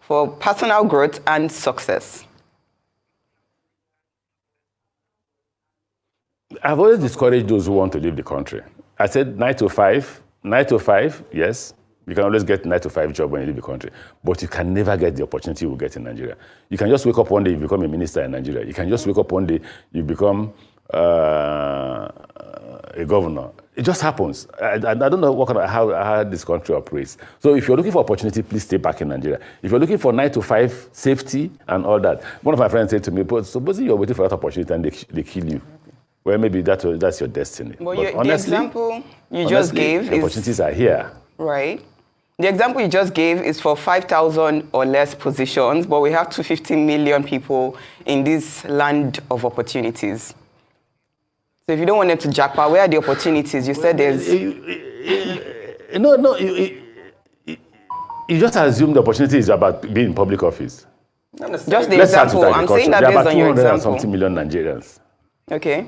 for personal growth and success? I've always discouraged those who want to leave the country. I said 9 to 5, yes. You can always get 9 to 5 job when you leave the country, but you can never get the opportunity you will get in Nigeria. You can just wake up one day, you become a minister in Nigeria. You can just wake up one day, you become a governor. It just happens. I don't know how this country operates. So if you're looking for opportunity, please stay back in Nigeria. If you're looking for 9 to 5 safety and all that, one of my friends said to me, but supposing you're waiting for that opportunity and they kill you, well, maybe that's your destiny. But honestly, the example you just gave is... opportunities are here. Right. The example you just gave is for 5,000 or less positions, but we have 250 million people in this land of opportunities. So if you don't want them to japa, where are the opportunities? You said there's... No, you just assume the opportunity is about being in public office. Just the example. I'm saying that based on your example. There are about 200 and something million Nigerians. Okay.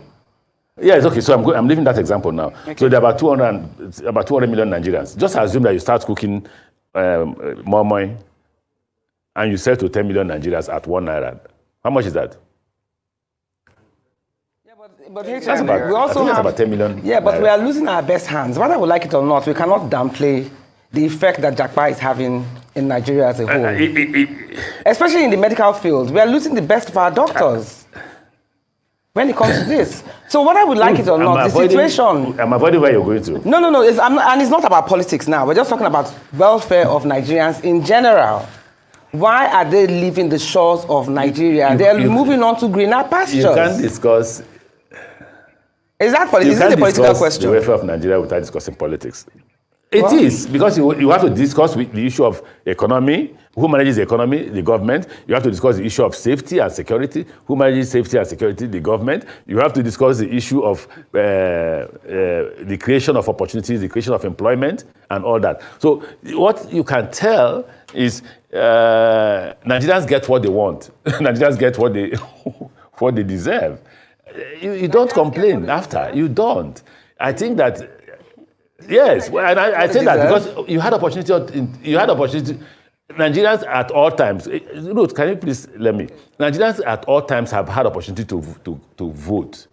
Yeah, it's okay. So I'm leaving that example now. Okay. So there are about 200 million Nigerians. Just assume that you start cooking moi and you sell to 10 million Nigerians at 1 naira. How much is that? Yeah, but we also have about 10 million. Yeah, but we are losing our best hands. Whether we like it or not, we cannot downplay the effect that Japa is having in Nigeria as a whole. Especially in the medical field. We are losing the best of our doctors. When it comes to this. So whether we like it or not, the situation... I'm avoiding where you're going to. No. And it's not about politics now. We're just talking about welfare of Nigerians in general. Why are they leaving the shores of Nigeria? They're moving on to greener pastures. You can't discuss... Is that politics? Is it a political question? The welfare of Nigeria without discussing politics. It is, because you have to discuss the issue of economy, who manages the economy, the government. You have to discuss the issue of safety and security, who manages safety and security, the government. You have to discuss the issue of the creation of opportunities, the creation of employment, and all that. So what you can tell is Nigerians get what they want. Nigerians get what they deserve. You don't complain after. You don't. I think that... Yes, and I say that because you had opportunity. Nigerians at all times. Ruth, can you please let me? Nigerians at all times have had opportunity to vote.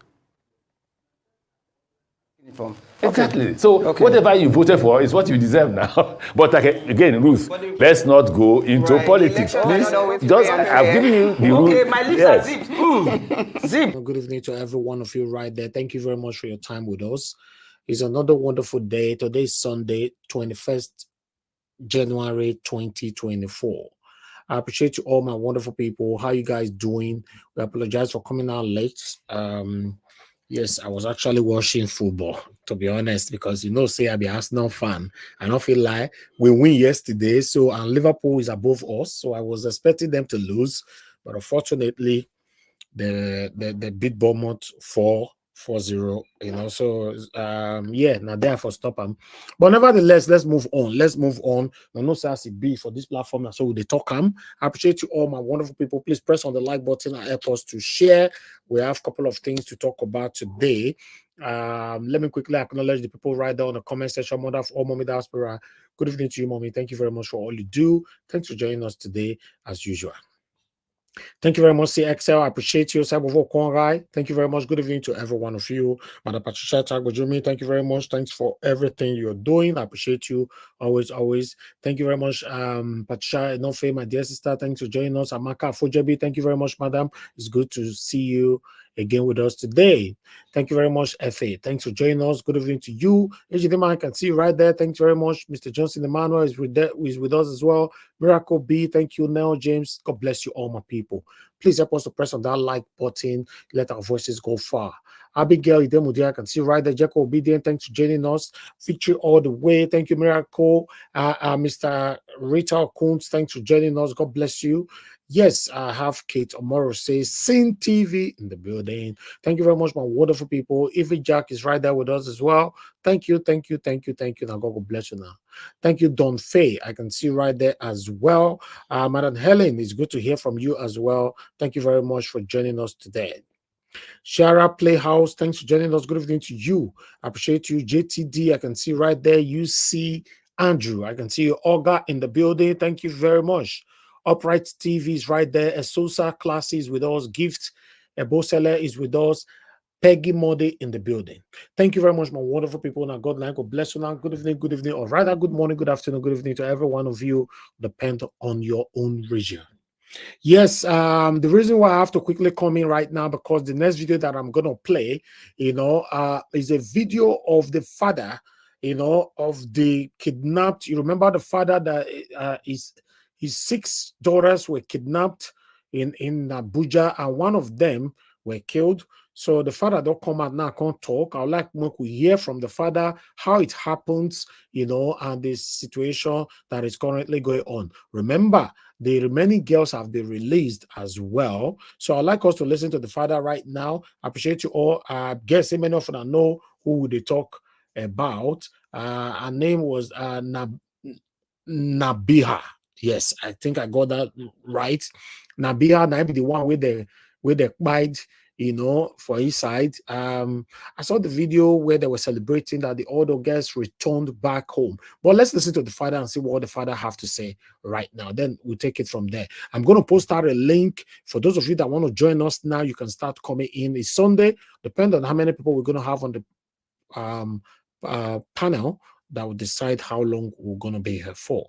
Exactly. So whatever you voted for is what you deserve now. But again, Ruth, let's not go into politics, please. I've given you the rule. Okay, my lips are zipped. Zip. Good evening to every one of you right there. Thank you very much for your time with us. It's another wonderful day. Today is Sunday, 21st January 2024. I appreciate you all, my wonderful people. How you guys doing? We apologize for coming out late. Yes, I was actually watching football, to be honest, because say I'm an Arsenal fan. I don't feel like we win yesterday, and Liverpool is above us, so I was expecting them to lose, but unfortunately, they beat Bournemouth 4-0, now therefore stop them. But nevertheless, let's move on. No sassy B for this platform, so they talk I appreciate you all, my wonderful people. Please press on the like button and help us to share. We have a couple of things to talk about today. Let me quickly acknowledge the people right there on the comment section. Mother of all Mommy Diaspora, good evening to you, Mommy. Thank you very much for all you do. Thanks for joining us today as usual. Thank you very much, CXL. I appreciate you. Thank you very much. Good evening to every one of you. Madam Patricia Tagbojumi, thank you very much. Thanks for everything you're doing. I appreciate you always. Thank you very much, Patricia Enofe, my dear sister. Thanks for joining us. Amaka Fujabi, thank you very much, madam. It's good to see you again with us today. Thank you very much, FA. Thanks for joining us. Good evening to you. I can see you right there. Thanks very much. Mr. Johnson Emmanuel is with us as well. Miracle B, thank you. Nell James, God bless you all, my people. Please help us to press on that like button. Let our voices go far. Abigail Idemudia, I can see you right there. Jacko Obedient, thanks for joining us. Victory all the way. Thank you, Miracle. Mr. Rita Kuntz, thanks for joining us. God bless you. Yes, I have Kate Omoro says, Sin TV in the building. Thank you very much, my wonderful people. Evie Jack is right there with us as well. Thank you. Now, God bless you now. Thank you, Don Faye. I can see right there as well. Madam Helen, it's good to hear from you as well. Thank you very much for joining us today. Shara Playhouse, thanks for joining us. Good evening to you. I appreciate you. JTD, I can see right there. UC Andrew, I can see you. Olga in the building. Thank you very much. Upright TV is right there. Esosa Classy is with us. Gift Ebosele is with us. Peggy Modi in the building. Thank you very much, my wonderful people. Now, God bless you now. Good evening, or rather, good morning, good afternoon, good evening to every one of you. Depend on your own region. Yes, the reason why I have to quickly come in right now, because the next video that I'm going to play, is a video of the father, of the kidnapped. You remember the father that his 6 daughters were kidnapped in Abuja, and one of them were killed. So the father don't come out now, can't talk. I would like to hear from the father how it happens, and the situation that is currently going on. Remember, the remaining girls have been released as well. So I'd like us to listen to the father right now. I appreciate you all. I guess many of you know who they talk about. Her name was Nabiha. Yes, I think I got that right. Nabiha, might be the one with the bite, for his side. I saw the video where they were celebrating that the other girls returned back home. But let's listen to the father and see what the father have to say right now. Then we'll take it from there. I'm going to post out a link for those of you that want to join us now. You can start coming in. It's Sunday. Depending on how many people we're going to have on the panel, that will decide how long we're going to be here for.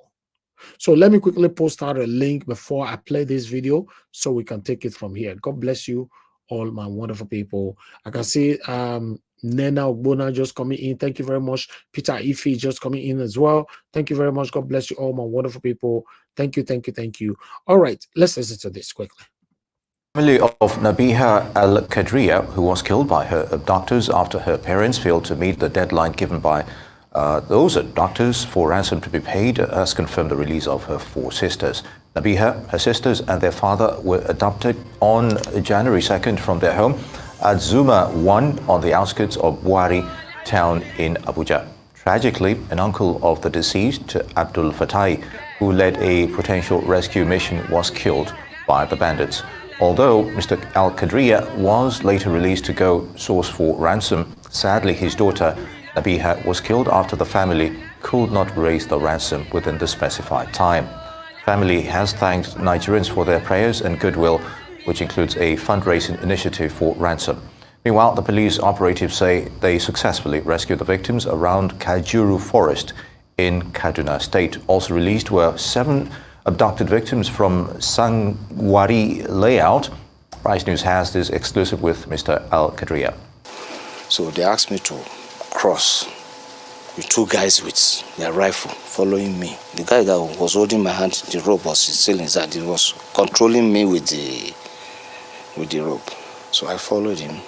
So let me quickly post out a link before I play this video so we can take it from here. God bless you all, my wonderful people. I can see Nena Ogbona just coming in. Thank you very much. Peter Ife just coming in as well. Thank you very much. God bless you all, my wonderful people. Thank you. All right, let's listen to this quickly. Family of Nabiha Al-Qadriya, who was killed by her abductors after her parents failed to meet the deadline given by those abductors for ransom to be paid, has confirmed the release of her 4 sisters. Nabiha, her sisters, and their father were abducted on January 2nd from their home at Zuma 1 on the outskirts of Buhari town in Abuja. Tragically, an uncle of the deceased, Abdul Fatai, who led a potential rescue mission, was killed by the bandits. Although Mr. Al-Qadriya was later released to go source for ransom, sadly his daughter Nabiha was killed after the family could not raise the ransom within the specified time. Family has thanked Nigerians for their prayers and goodwill, which includes a fundraising initiative for ransom. Meanwhile, the police operatives say they successfully rescued the victims around Kajuru Forest in Kaduna State. Also released were 7 abducted victims from Sangwari layout. Rice News has this exclusive with Mr. Al-Qadriya. So they asked me to cross with 2 guys with their rifle following me. The guy that was holding my hand, the rope was still inside. He was controlling me with the rope. So I followed him.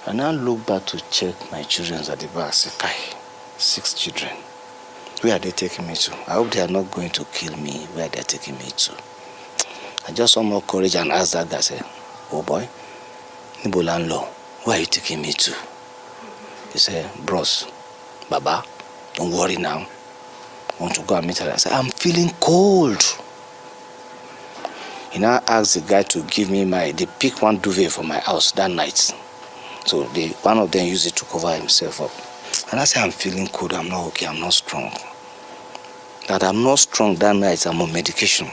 And I looked back to check my children at the back. I said, Kai, 6 children. Where are they taking me to? I hope they are not going to kill me where they are taking me to. I just saw more courage and asked that guy, I said, oh boy, Nibolanlo, where are you taking me to? He said, bros, Baba, don't worry now. I want to go and meet her. I said, I'm feeling cold. He now asked the guy to give me they picked one duvet for my house that night. So one of them used it to cover himself up. And I said, I'm feeling cold, I'm not okay, I'm not strong. That I'm not strong that night, I'm on medication.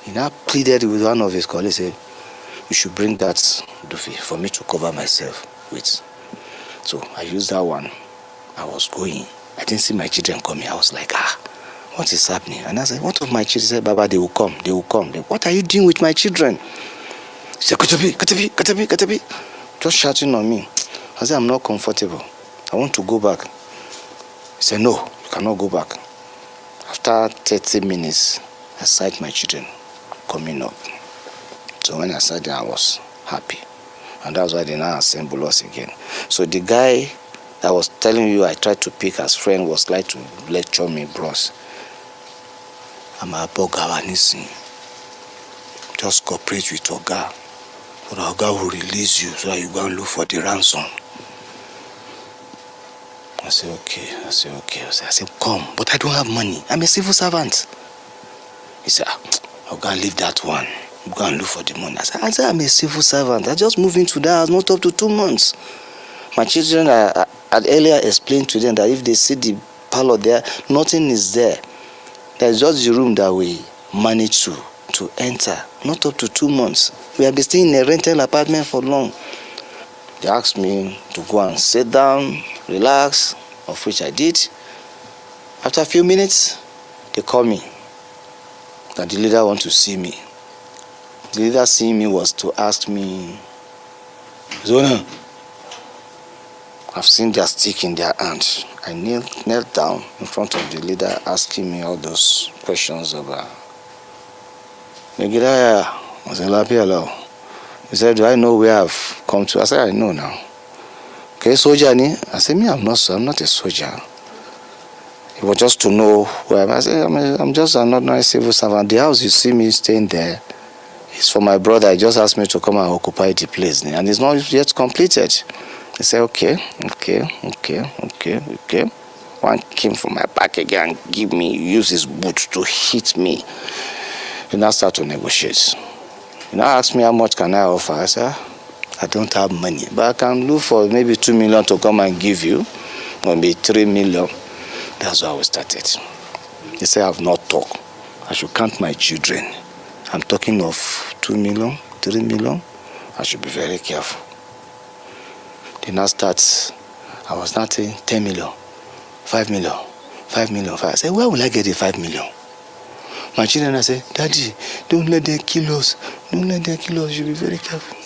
He now pleaded with one of his colleagues, said, you should bring that duvet for me to cover myself with. So I used that one. I was going. I didn't see my children coming. I was like, what is happening? And I said, what of my children? He said, Baba, they will come. What are you doing with my children? He said, Katabi. Just shouting on me. I said, I'm not comfortable. I want to go back. He said, no, you cannot go back. After 30 minutes, I sight my children coming up. So when I sat there, I was happy. And that's why they now assemble us again. So the guy that was telling you I tried to pick as friend was like to lecture me, bros. I'm a Bogawanisi. Just cooperate with Oga. But Oga will release you so you go and look for the ransom. I said, okay. I said, come, but I don't have money. I'm a civil servant. He said, Oga, leave that one. Go and look for the money. I said, I'm a civil servant. I just moved into that house not up to 2 months. My children, I had earlier explained to them that if they see the parlor there. Nothing is there. There's just the room that we managed to enter. Not up to 2 months. We have been staying in a rental apartment for long. They asked me to go and sit down, relax, of which I did. After a few minutes, they called me that the leader wants to see me. The leader seeing me was to ask me, Zona, I've seen their stick in their hand. I knelt down in front of the leader, asking me all those questions about Nigerians. I said, Lapialo. He said, do I know where I've come to? I said, I know now. Okay, soldier ni? I said, me, I'm not a soldier. It was just to know where I'm. I said, I'm just an ordinary civil servant. The house you see me staying there is for my brother. He just asked me to come and occupy the place, and it's not yet completed. He said, okay. One came from my back again and use his boots to hit me. He now start to negotiate. He now asked me how much can I offer. I said, I don't have money, but I can look for maybe 2 million to come and give you, or maybe 3 million. That's how we started. He said, I have not talked. I should count my children. I'm talking of 2 million, 3 million. I should be very careful. They now start, I was not saying 10 million, 5 million, 5 million. I said, where will I get the 5 million? My children, I said, Daddy, don't let them kill us. Don't let them kill us. You be very careful.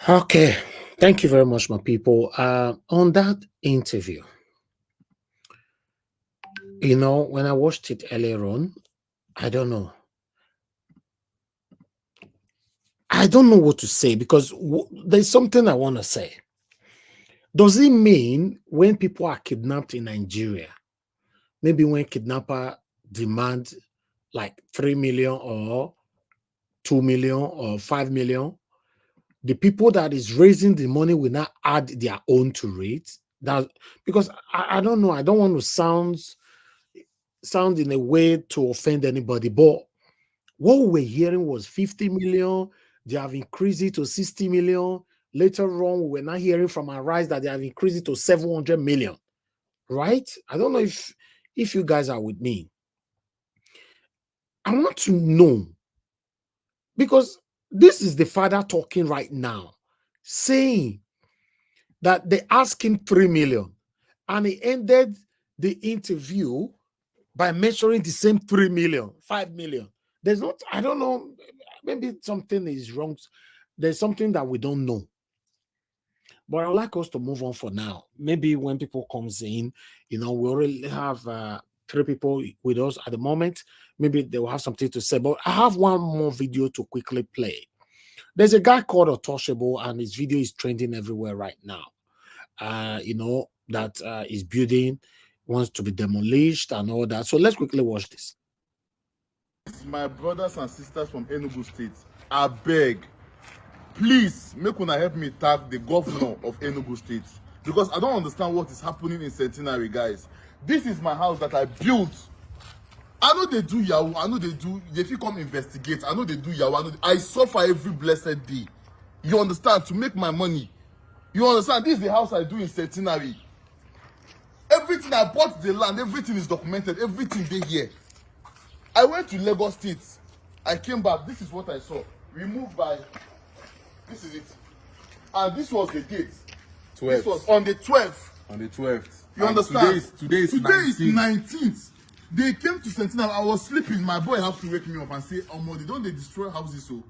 Okay. Thank you very much, my people. On that interview, you know, when I watched it earlier on, I don't know what to say, because there's something I want to say. Does it mean when people are kidnapped in Nigeria, maybe when kidnapper demand like 3 million or 2 million or 5 million, the people that is raising the money will not add their own to it? That, because I don't know, I don't want to sound in a way to offend anybody, but what we were hearing was 50 million. They have increased it to 60 million. Later on, we were now hearing from our rise that they have increased it to 700 million. Right? I don't know if you guys are with me. I want to know, because this is the father talking right now, saying that they asked him 3 million, and he ended the interview by mentioning the same 3 million, 5 million. There's not, I don't know, maybe something is wrong. There's something that we don't know. But I would like us to move on for now. Maybe when people comes in, you know, we already have 3 people with us at the moment. Maybe they will have something to say. But I have one more video to quickly play. There's a guy called Untouchable, and his video is trending everywhere right now. You know, that is building, wants to be demolished and all that. So let's quickly watch this. My brothers and sisters from Enugu State, I beg, please make una help me tag the governor of Enugu State, because I don't understand what is happening in Centenary, guys. This is my house that I built. I know they do yahoo. I know they do. If you come investigate, I know they do yahoo. I suffer every blessed day. You understand? To make my money. You understand? This is the house I do in Centenary. Everything I bought the land, everything is documented. Everything they here. I went to Lagos State. I came back. This is what I saw. Removed by. This is it. And this was the date. 12th. This was on the 12th. On the 12th. You understand? Today is 19th. They came to Sentinel. I was sleeping. My boy have to wake me up and say, "Omo, don't they destroy houses?" So,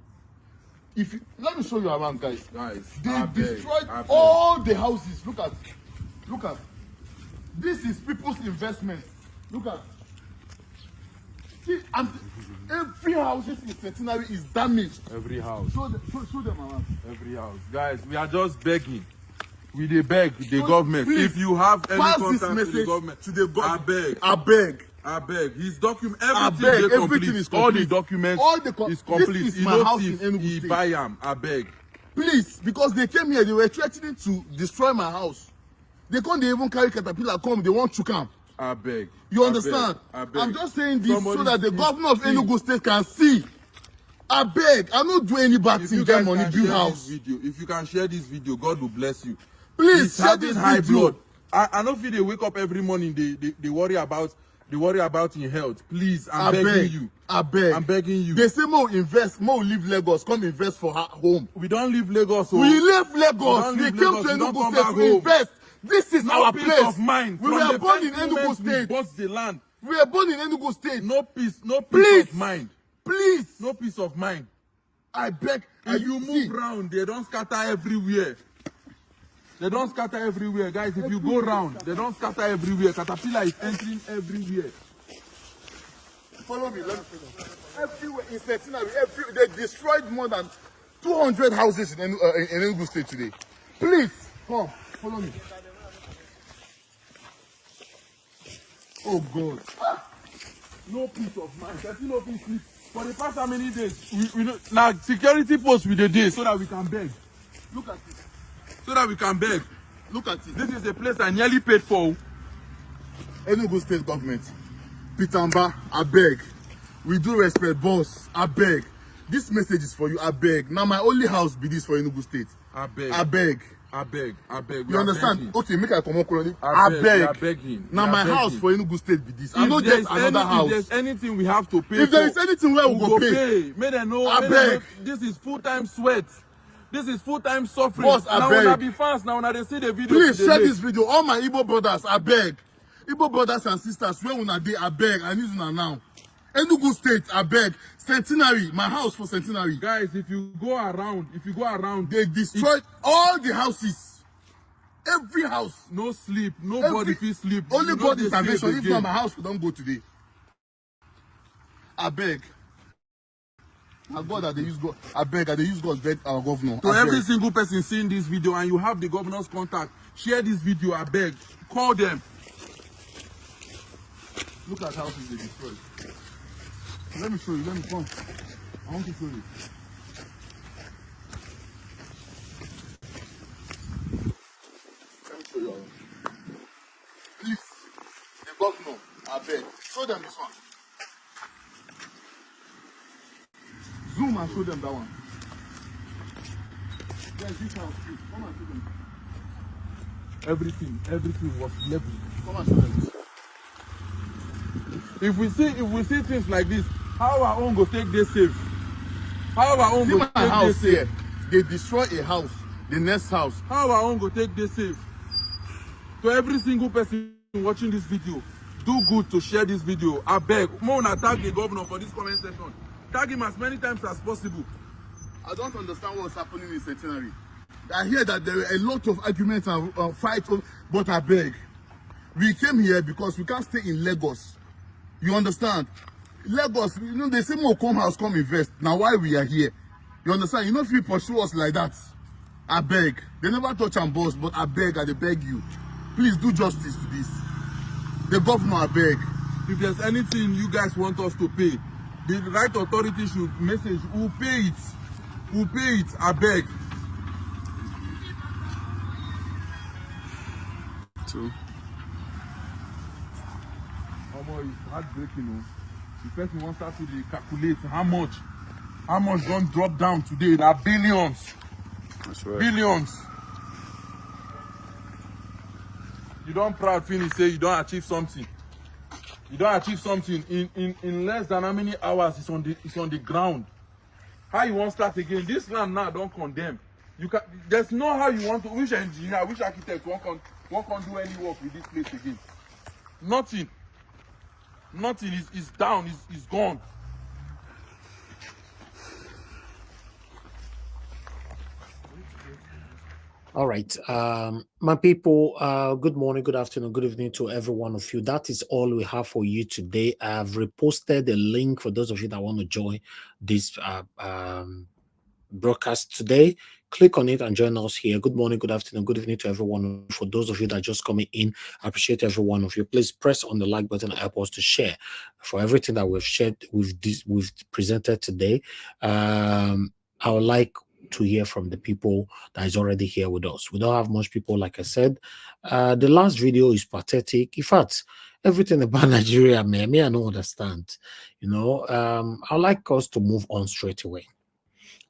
let me show you around, guys. They destroyed all the houses. Look at. This is people's investment. Look at. See, and every house in Centenary is damaged. Every house. Show them around. Every house. Guys, we are just begging. We dey beg the government. Please, if you have any pass contact this message to the government, I beg. I beg. His document, Everything is complete. All the documents is complete. This is my house in Enugu State. Buy am. I beg. Please, because they came here, they were threatening to destroy my house. They even carry caterpillar come. They want to come. I beg. You understand? I beg. I'm just saying this so that the governor of Enugu State can see. I beg. I don't do any bad thing. Get money, build house. If you can share this video, God will bless you. Please share this video. I know if they wake up every morning, they worry about in health. Please, I'm begging you. I beg. I'm begging you. They say more invest, more leave Lagos, come invest for her home. We don't leave Lagos. So We left Lagos. We leave came Lagos. to We don't Enugu come State back to home. invest. This is no our peace place. of mind. We From were the born in first Enugu moment we State. bought the land. We were born in Enugu State. No peace Please. of mind. Please. No peace of mind. I beg. If you move round, they don't scatter everywhere. They don't scatter everywhere, guys. If you go round, they don't scatter everywhere. Caterpillar is entering everywhere. Follow me. Let me everywhere in Centenary, they destroyed more than 200 houses in Enugu State today. Please come, follow me. Oh God. No peace of mind. There's no peace sleep. For the past how many days? We know, now security post with the day so that we can beg. Look at it. So that we can beg. Look at it. This is the place I nearly paid for. Enugu State government. Pitamba, I beg. We do respect, boss. I beg. This message is for you. I beg. Now my only house be this for Enugu State. I beg. I beg. I beg. I beg. You understand? Begging. Okay, make I come on. I beg. beg. We are begging. Now We are my begging. house for Enugu State be this. I If don't there get is another house. If there's anything we have to pay If there is anything where we go pay. May they know. I may beg. they know this is full-time sweat. This is full-time suffering. Boss, I now beg. when I be fast, now when I see the video. Please share today, this video. All my Igbo brothers, I beg. Igbo brothers and sisters, where una dey, I beg. I need una now. Enugu State, I beg. Centenary, my house for Centenary. Guys, if you go around, They destroyed all the houses. Every house. no sleep, nobody feel sleep. Only You know God they intervention. sleep If again. not, my house we don't go today. I beg. I God that they use God. I beg that they use God beg our governor. To I every beg. single person seeing this video and you have the governor's contact, share this video, I beg. Call them. Look at houses they destroyed. Let me show you. Let me come. I want to show you. Let me show you. Please, the governor, I beg. Show them this one. Zoom and show them that one. Yes, this house too. Come and show them. Everything was level. Come and show them this. If we see things like this, how our own go take this safe? How our own See go my take this house safe? here. They destroy a house. The next house. How our own go take this safe? To every single person watching this video, do good to share this video. I beg. Mona tag the governor for this comment section. Tag him as many times as possible. I don't understand what's happening in Centenary. I hear that there are a lot of arguments and fights, but I beg. We came here because we can't stay in Lagos. You understand? Lagos, you know, they say more come house, come invest. Now why we are here? You understand? You know if you pursue us like that, I beg. They never touch and boss, but I beg, I beg you. Please do justice to this. The governor, I beg. If there's anything you guys want us to pay, the right authority should message, we'll pay it. We'll pay it, I beg. So, It's heartbreaking. The person wants to calculate how much gonna drop down today. There are billions. that's right. Billions. You don't proud finish say you don't achieve something. You don't achieve something in less than how many hours it's on the ground. How you want to start again? This land now don't condemn. You can there's no how you want to which engineer, which architect won't do any work with this place again. Nothing. Nothing is down, is gone. All right, my people, good morning, good afternoon, good evening to every one of you. That is all we have for you today. I've reposted a link for those of you that want to join this broadcast today. Click on it and join us here. Good morning, good afternoon, good evening to everyone. For those of you that are just coming in, I appreciate every one of you. Please press on the like button and help us to share for everything that we've shared, we've presented today. I would like to hear from the people that is already here with us. We don't have much people, like I said. The last video is pathetic. In fact, everything about Nigeria, me, I don't understand. You know, I'd like us to move on straight away.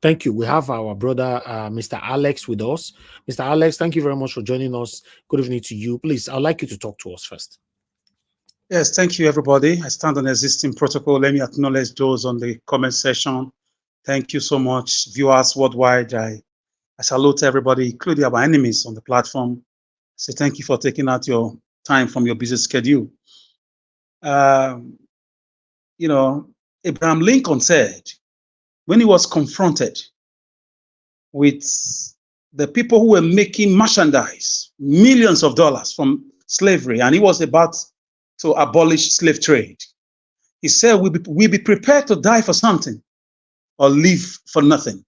Thank you. We have our brother, Mr. Alex, with us. Mr. Alex, thank you very much for joining us. Good evening to you. Please, I'd like you to talk to us first. Yes, thank you, everybody. I stand on existing protocol. Let me acknowledge those on the comment section. Thank you so much, viewers worldwide. I salute everybody, including our enemies on the platform. I say thank you for taking out your time from your busy schedule. You know, Abraham Lincoln said, when he was confronted with the people who were making merchandise, millions of dollars from slavery, and he was about to abolish slave trade, he said, we be prepared to die for something or live for nothing.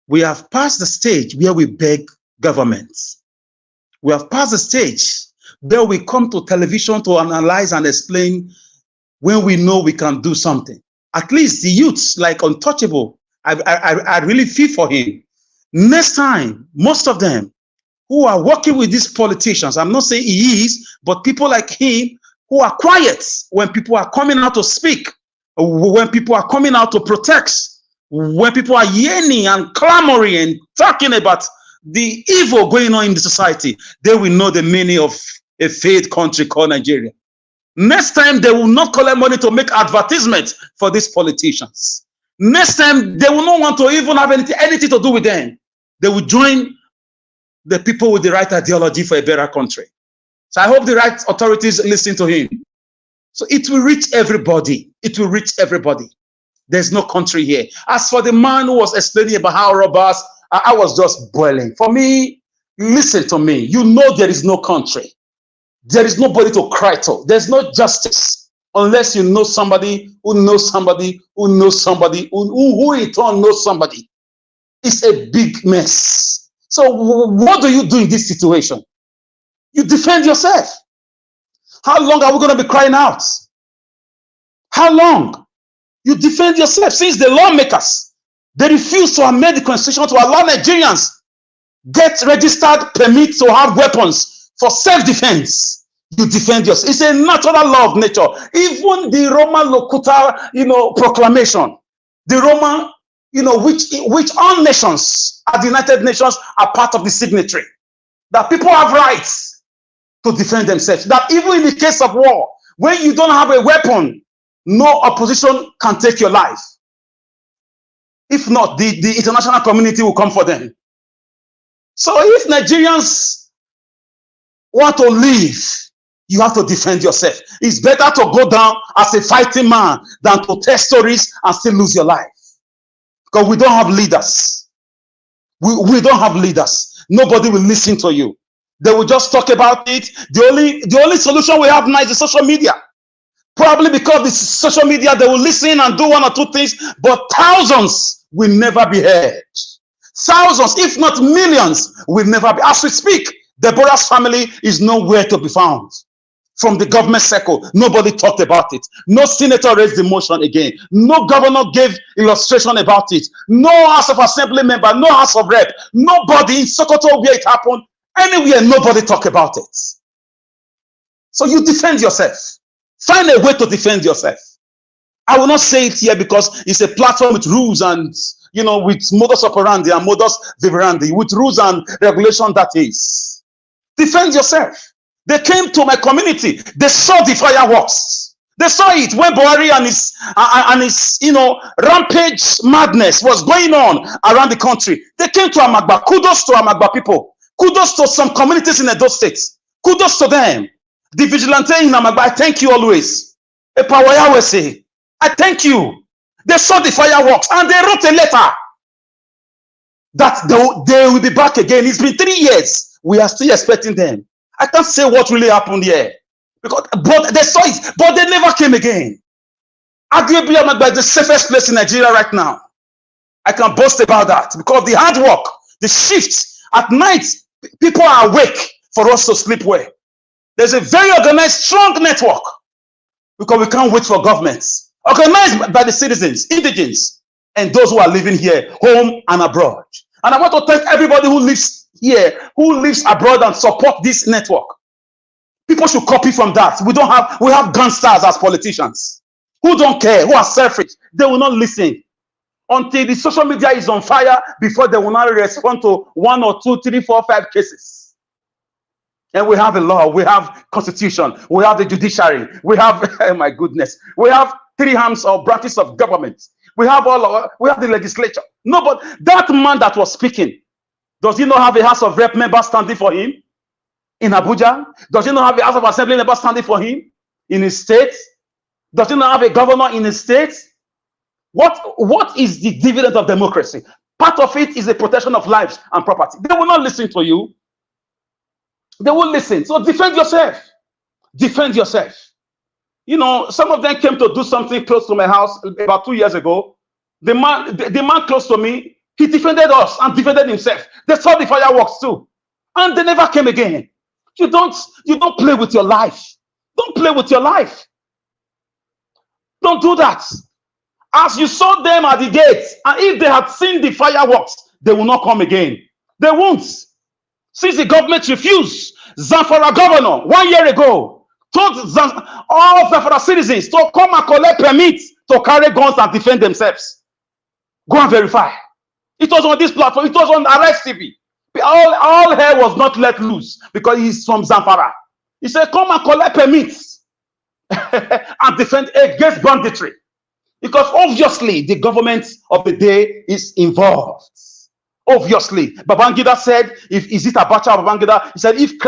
We have passed the stage where we beg governments. We have passed the stage where we come to television to analyze and explain when we know we can do something. At least the youths like Untouchable, I really feel for him. Next time, most of them who are working with these politicians, I'm not saying he is, but people like him who are quiet when people are coming out to speak, when people are coming out to protect, when people are yearning and clamoring and talking about the evil going on in the society, they will know the meaning of a failed country called Nigeria. Next time, they will not collect money to make advertisements for these politicians. Next time, they will not want to even have anything to do with them. They will join the people with the right ideology for a better country. So I hope the right authorities listen to him. So it will reach everybody. It will reach everybody. There's no country here. As for the man who was explaining about how robbers, I was just boiling. For me, listen to me. You know there is no country. There is nobody to cry to. There's no justice unless you know somebody who knows somebody who knows somebody who in turn knows somebody. It's a big mess. So what do you do in this situation? You defend yourself. How long are we going to be crying out? How long? You defend yourself. Since the lawmakers, they refuse to amend the constitution to allow Nigerians get registered permit to have weapons for self-defense. You defend yourself. It's a natural law of nature. Even the Roman Locuta, proclamation, the Roman, which all nations at the United Nations are part of the signatory, that people have rights to defend themselves. That even in the case of war, when you don't have a weapon, no opposition can take your life. If not, the international community will come for them. So if Nigerians want to live, you have to defend yourself. It's better to go down as a fighting man than to tell stories and still lose your life. Because we don't have leaders. We don't have leaders. Nobody will listen to you. They will just talk about it. The only solution we have now is the social media. Probably because the social media, they will listen and do one or two things, but thousands will never be heard. Thousands, if not millions, will never be. As we speak, Deborah's family is nowhere to be found. From the government circle, nobody talked about it. No senator raised the motion again. No governor gave illustration about it. No House of Assembly member, no House of Rep, nobody in Sokoto where it happened, anywhere, nobody talked about it. So you defend yourself. Find a way to defend yourself. I will not say it here because it's a platform with rules and, with modus operandi and modus vivendi, with rules and regulation that is. Defend yourself. They came to my community. They saw the fireworks. They saw it when Buhari and his rampage madness was going on around the country. They came to Amagba. Kudos to Amagba people. Kudos to some communities in Edo State. Kudos to them. The vigilante in Amagba, I thank you always. Epawaya will say, I thank you. They saw the fireworks and they wrote a letter that they will be back again. It's been 3 years. We are still expecting them. I can't say what really happened here. But they saw it, but they never came again. Arguably, Amagba is the safest place in Nigeria right now. I can boast about that because the hard work, the shifts, at night, people are awake for us to sleep well. There's a very organized, strong network because we can't wait for governments. Organized by the citizens, indigents, and those who are living here, home and abroad. And I want to thank everybody who lives here, who lives abroad and support this network. People should copy from that. We have gangsters as politicians who don't care, who are selfish. They will not listen. until the social media is on fire before they will not respond to 1 or 2, 3, 4, 5 cases. And we have a law, we have constitution, we have the judiciary, we have, oh my goodness, we have 3 arms or branches of government. We have we have the legislature. No, but that man that was speaking, does he not have a House of Rep member standing for him in Abuja? Does he not have a House of Assembly member standing for him in his state? Does he not have a governor in his state? What is the dividend of democracy? Part of it is the protection of lives and property. They will not listen to you. They will listen. So defend yourself. Defend yourself. You know, some of them came to do something close to my house about 2 years ago. The man close to me, he defended us and defended himself. They saw the fireworks too. And they never came again. You don't play with your life. Don't play with your life. Don't do that. As you saw them at the gates, and if they had seen the fireworks, they will not come again. They won't. Since the government refused, Zamfara governor 1 year ago told all Zamfara citizens to come and collect permits to carry guns and defend themselves. Go and verify. It was on this platform. It was on Arrest TV. All hell was not let loose because he's from Zamfara. He said, come and collect permits and defend against banditry. Because obviously the government of the day is involved. Obviously, Babangida said, is it Abacha or Babangida? He said, if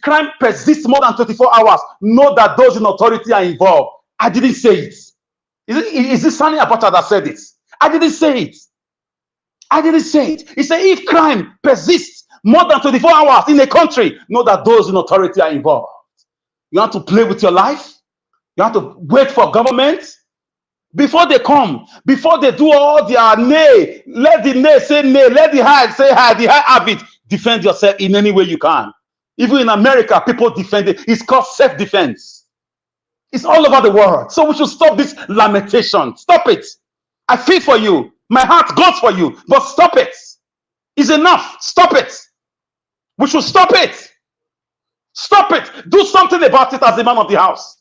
crime persists more than 24 hours, know that those in authority are involved. I didn't say it. Is it Sani Abacha that said it? I didn't say it. I didn't say it. He said, if crime persists more than 24 hours in a country, know that those in authority are involved. You have to play with your life. You have to wait for government. Before they come, before they do all their nay, let the nay say nay, let the high say high, the high have it. Defend yourself in any way you can. Even in America, people defend it. It's called self-defense. It's all over the world. So we should stop this lamentation. Stop it. I feel for you. My heart goes for you. But stop it. It's enough. Stop it. We should stop it. Stop it. Do something about it as the man of the house.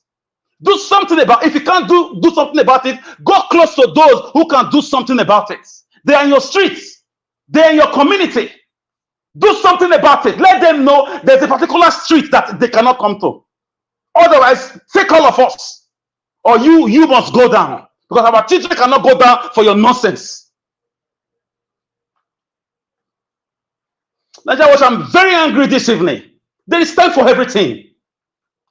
Do something about it. If you can't do something about it, go close to those who can do something about it. They are in your streets. They are in your community. Do something about it. Let them know there's a particular street that they cannot come to. Otherwise, take all of us. Or you must go down. Because our children cannot go down for your nonsense. Nigeria, I'm very angry this evening. There is time for everything.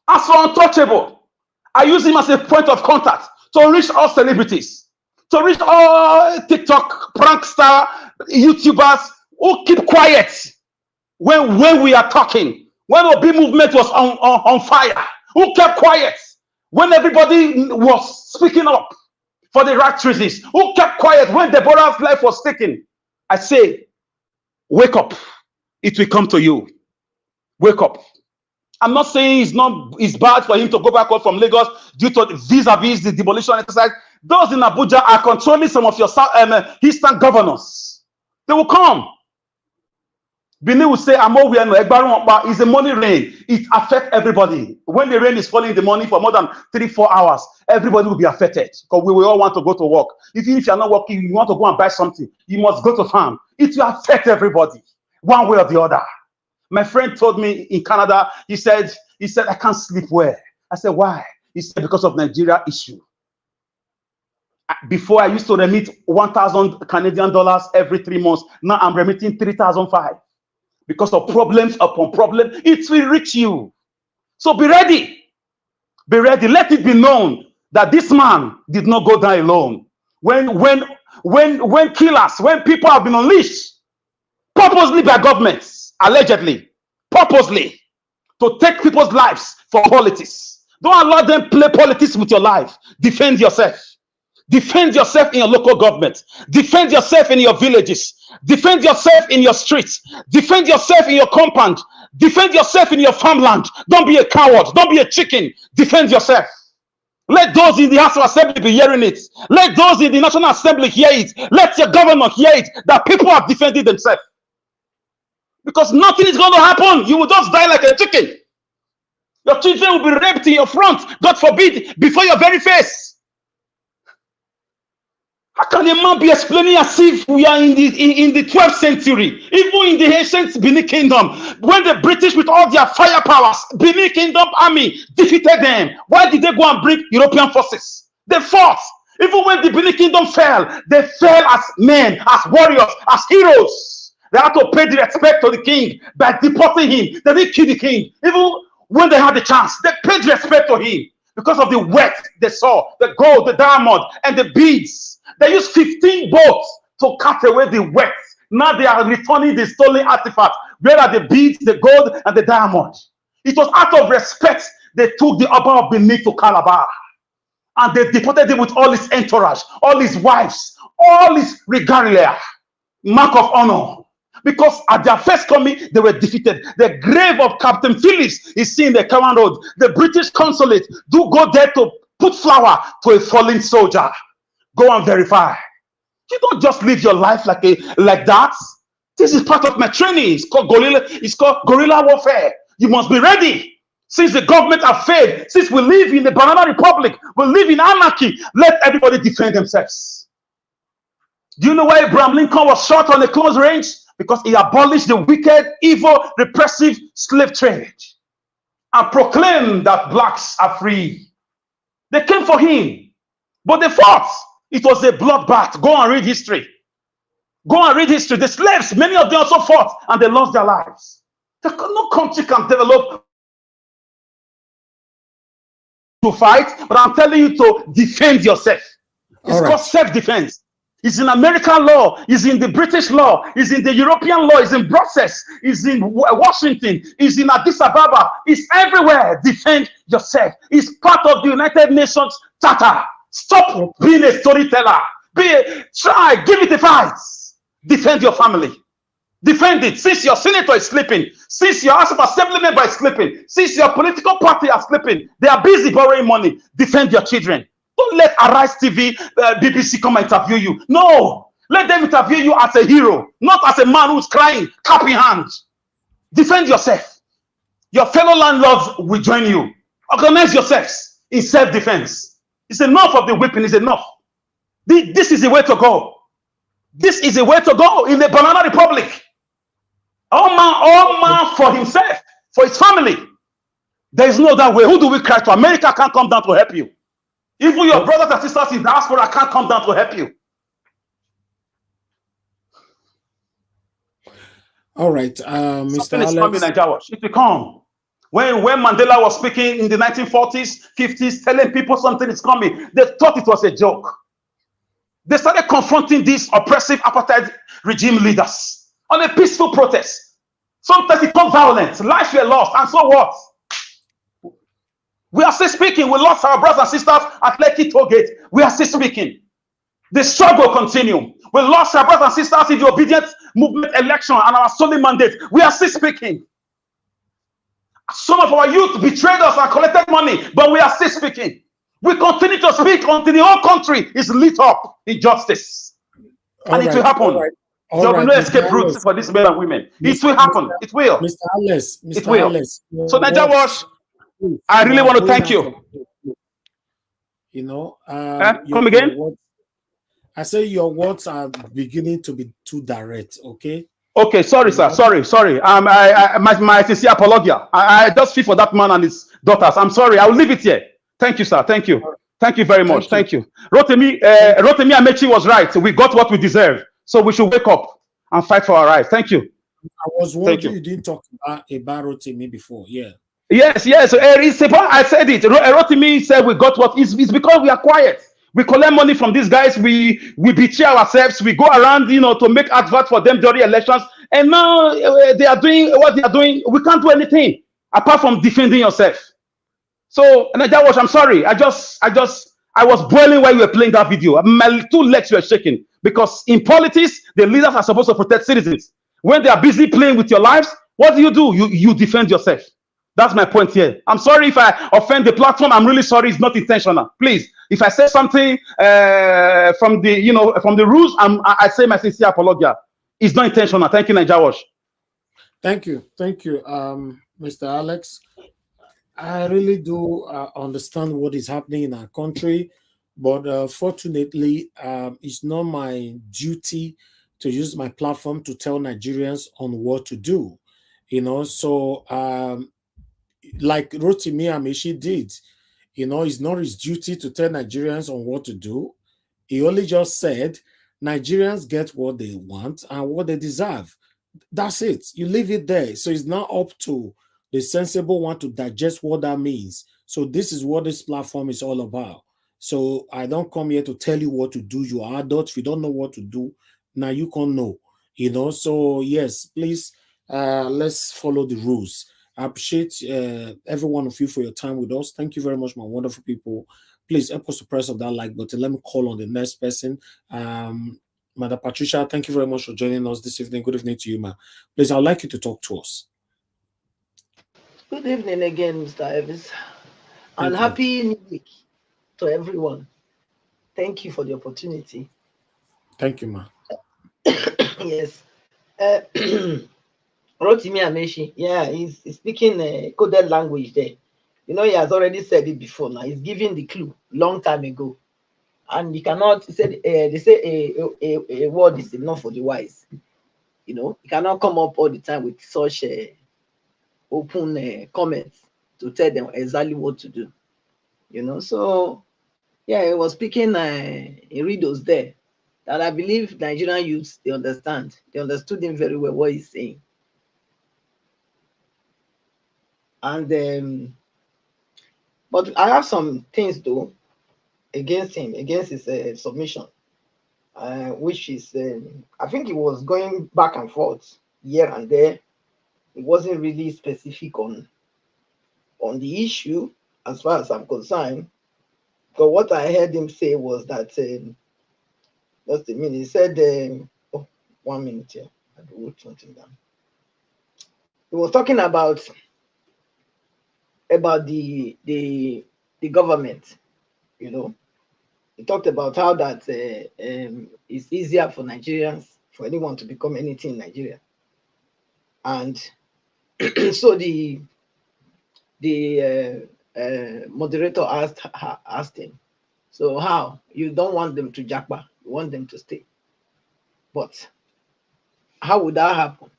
As for Untouchable, I use him as a point of contact to reach all celebrities, to reach all TikTok, prankster, YouTubers who keep quiet when we are talking. When Obi movement was on fire, who kept quiet when everybody was speaking up for the right reasons, who kept quiet when Deborah's life was taken. I say, wake up. It will come to you. Wake up. I'm not saying it's bad for him to go back out from Lagos due to vis-a-vis the demolition exercise. Those in Abuja are controlling some of your eastern governors. They will come. Benin will say, it's a money rain. It affects everybody. When the rain is falling in the morning for more than 3-4 hours, everybody will be affected because we will all want to go to work. Even if you're not working, you want to go and buy something, you must go to farm. It will affect everybody, one way or the other. My friend told me in Canada, he said, I can't sleep well. I said, why? He said, because of Nigeria issue. Before I used to remit 1,000 Canadian dollars every 3 months. Now I'm remitting 3,500. Because of problems upon problems, it will reach you. So be ready. Be ready. Let it be known that this man did not go down alone. When killers, when people have been unleashed, purposely by governments, allegedly, purposely, to take people's lives for politics. Don't allow them play politics with your life. Defend yourself. Defend yourself in your local government. Defend yourself in your villages. Defend yourself in your streets. Defend yourself in your compound. Defend yourself in your farmland. Don't be a coward. Don't be a chicken. Defend yourself. Let those in the House of Assembly be hearing it. Let those in the National Assembly hear it. Let your governor hear it, that people have defended themselves. Because nothing is going to happen. You will just die like a chicken. Your children will be raped in your front, God forbid, before your very face. How can a man be explaining as if we are in the 12th century, even in the ancient Benin Kingdom, when the British with all their firepowers, Benin Kingdom army defeated them? Why did they go and bring European forces? They fought. Even when the Benin Kingdom fell, they fell as men, as warriors, as heroes. They had to pay the respect to the king by deporting him. They didn't kill the king. Even when they had the chance, they paid respect to him because of the wealth they saw, the gold, the diamond, and the beads. They used 15 boats to cut away the wealth. Now they are returning the stolen artifacts. Where are the beads, the gold, and the diamond? It was out of respect they took the Oba of Benin to Calabar. And they deported him with all his entourage, all his wives, all his regalia, mark of honor. Because at their first coming, they were defeated. The grave of Captain Phillips is seen in the Cameron Road. The British consulate do go there to put flower to a fallen soldier. Go and verify. You don't just live your life like that. This is part of my training. It's called guerrilla warfare. You must be ready. Since the government have failed, since we live in the banana republic, we live in anarchy, let everybody defend themselves. Do you know why Abraham Lincoln was shot on a close range? Because he abolished the wicked, evil, repressive slave trade and proclaimed that blacks are free. They came for him, but they fought. It was a bloodbath. Go and read history. Go and read history. The slaves, many of them also fought and they lost their lives. No country can develop to fight, but I'm telling you to defend yourself. It's called self-defense. It's in American law, it's in the British law, it's in the European law, it's in Brussels, it's in Washington, it's in Addis Ababa, it's everywhere. Defend yourself. It's part of the United Nations Charter. Stop being a storyteller. Try, give it a fight. Defend your family. Defend it. Since your senator is sleeping, since your House of Assembly member is sleeping, since your political party are sleeping, they are busy borrowing money. Defend your children. Don't let Arise TV, BBC come and interview you. No. Let them interview you as a hero, not as a man who's crying, cap in hand. Defend yourself. Your fellow landlords will join you. Organize yourselves in self-defense. It's enough of the whipping. It's enough. This is the way to go. This is the way to go in the banana republic. All man for himself, for his family. There is no other way. Who do we cry to? America can't come down to help you. Even your brothers and sisters in diaspora can't come down to help you. All right, Mr. Alex. Coming, it will come. When Mandela was speaking in the 1940s, 50s, telling people something is coming, they thought it was a joke. They started confronting these oppressive apartheid regime leaders on a peaceful protest. Sometimes it becomes violent. Lives were lost, and so what? We are still speaking. We lost our brothers and sisters at Lekki Toll Gate. We are still speaking. The struggle continues. We lost our brothers and sisters in the obedient movement election and our stolen mandate. We are still speaking. Some of our youth betrayed us and collected money, but we are still speaking. We continue to speak until the whole country is lit up in justice. And it will happen. There will be no escape routes for these men and women. It will happen. It will. Mr. Alex, it will. So Naija Wash, I really want to thank you. You know, come again? I say your words are beginning to be too direct, okay? Okay, sorry, sir. Sorry. My sincere apology. I just feel for that man and his daughters. I'm sorry. I will leave it here. Thank you, sir. Thank you. Thank you very much. Thank you. Rotimi Amaechi was right. We got what we deserve. So we should wake up and fight for our rights. Thank you. I was wondering you didn't talk about Rotimi before. Yeah. Yes. I said it. Rotimi said we got what is because we are quiet. We collect money from these guys. We betray ourselves. We go around, to make advert for them during elections. And now they are doing what they are doing. We can't do anything apart from defending yourself. So, I'm sorry. I was boiling while you were playing that video. My two legs were shaking because in politics, the leaders are supposed to protect citizens. When they are busy playing with your lives, what do? You defend yourself. That's my point here. I'm sorry if I offend the platform. I'm really sorry. It's not intentional. Please, if I say something from the rules, I say my sincere apology. It's not intentional. Thank you, Naija Wash. Thank you, Mr. Alex. I really do understand what is happening in our country. But fortunately, it's not my duty to use my platform to tell Nigerians on what to do. So like Rotimi Amaechi did, it's not his duty to tell Nigerians on what to do. He only just said Nigerians get what they want and what they deserve. That's it. You leave it there. So it's not up to the sensible one to digest what that means. So this is what this platform is all about. So I don't come here to tell you what to do. You are adults. If you don't know what to do, now you can know. So yes, please let's follow the rules. I appreciate every one of you for your time with us. Thank you very much, my wonderful people. Please help us to press on that like button. Let me call on the next person. Madam Patricia, thank you very much for joining us this evening. Good evening to you, ma. Please, I'd like you to talk to us. Good evening again, Mr. Evans, Thank and you. happy New Week to everyone. Thank you for the opportunity. Thank you, ma. Yes. Rotimi Amaechi, yeah, he's speaking coded language there. He has already said it before now. He's giving the clue long time ago. And you cannot, he said, they say a word is enough for the wise. You cannot come up all the time with such open comments to tell them exactly what to do. So yeah, he was speaking in riddles there that I believe Nigerian youths, they understand. They understood him very well, what he's saying. And but I have some things though against him, against his submission, which is I think he was going back and forth here and there. It wasn't really specific on the issue as far as I'm concerned. But what I heard him say was that just a minute. He said, oh, 1 minute here. I wrote something down. He was talking about the government. He talked about how that it's easier for Nigerians, for anyone to become anything in Nigeria, and so the moderator asked him, so how you don't want them to japa, you want them to stay, but how would that happen?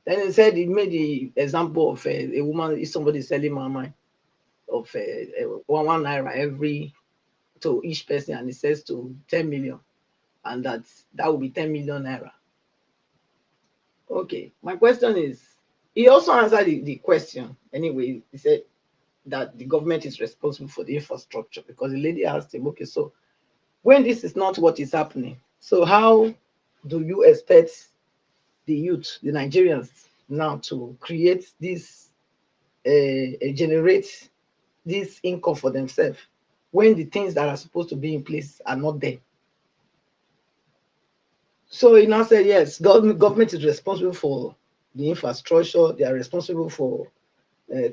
Then he said, he made the example of a woman, if somebody selling mama of 1 naira every to each person, and it says to 10 million, and that will be 10 million naira. Okay, my question is, he also answered the question anyway. He said that the government is responsible for the infrastructure, because the lady asked him, okay, so when this is not what is happening, so how do you expect the youth, the Nigerians now, to create this, generate this income for themselves when the things that are supposed to be in place are not there? So he now said, yes, government is responsible for the infrastructure. They are responsible for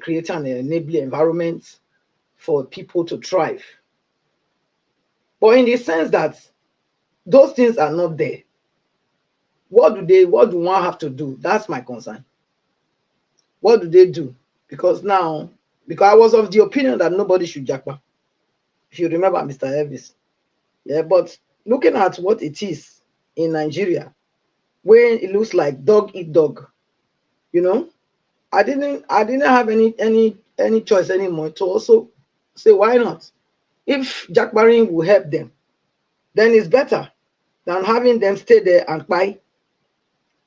creating an enabling environment for people to thrive. But in the sense that those things are not there, what do one have to do? That's my concern. What do they do? Because I was of the opinion that nobody should japa. If you remember, Mr. Elvis. Yeah, but looking at what it is in Nigeria, when it looks like dog eat dog, I didn't have any choice anymore to also say, why not? If jackbarring will help them, then it's better than having them stay there and buy.